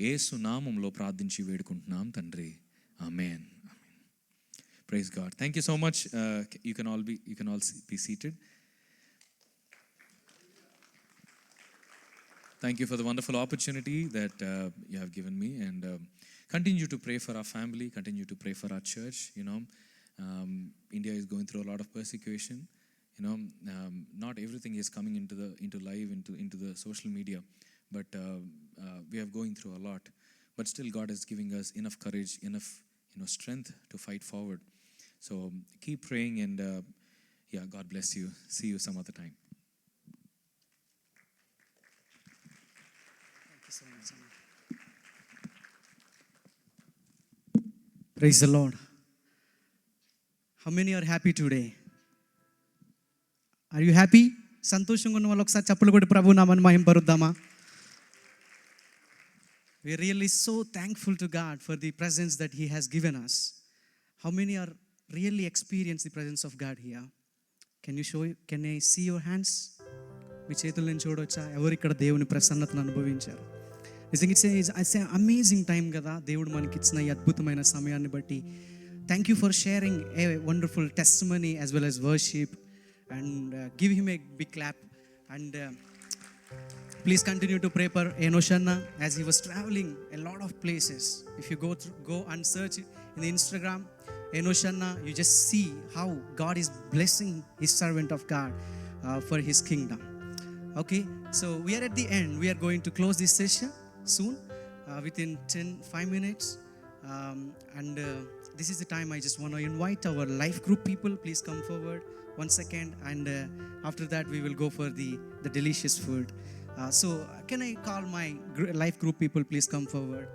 యేసు నామములో ప్రార్థించి వేడుకుంటున్నాం తండ్రి. ఆమేన్. Praise God. Thank you so much. You can all be seated. Thank you for the wonderful opportunity that you have given me, and continue to pray for our family, continue to pray for our church. India is going through a lot of persecution. Not everything is coming into live into the social media, but we are going through a lot. But still, God is giving us enough courage, enough strength to fight forward. So keep praying, and God bless you. See you some other time. Praise the Lord. How many are happy today? Are you happy? సంతోషంగా ఉన్న వాళ్ళు ఒకసారి చప్పట్లు కొట్టి ప్రభు నామమును మహిమపరుద్దామా? We are really so thankful to God for the presence that He has given us. How many are really experience the presence of God here? Can I see your hands? మీ చేతులు నేను చూడవచ్చా? ఎవరు ఇక్కడ దేవుని ప్రసన్నతను అనుభవించారు? నిజంగా ఇట్స్ అమేజింగ్ టైం కదా దేవుడు మనకి ఇచ్చిన ఈ అద్భుతమైన సమయాన్ని బట్టి. Thank you for sharing a wonderful testimony as well as worship, and give him a big clap. And please continue to pray for Enosh Anna as he was traveling a lot of places. If you go and search in the Instagram Enosh Anna, you just see how God is blessing his servant of God for his kingdom. Okay, so we are at the end. We are going to close this session soon, within 5 minutes, and this is the time I just want to invite our life group people. Please come forward 1 second, and after that we will go for the delicious food. So can I call my life group people? Please come forward.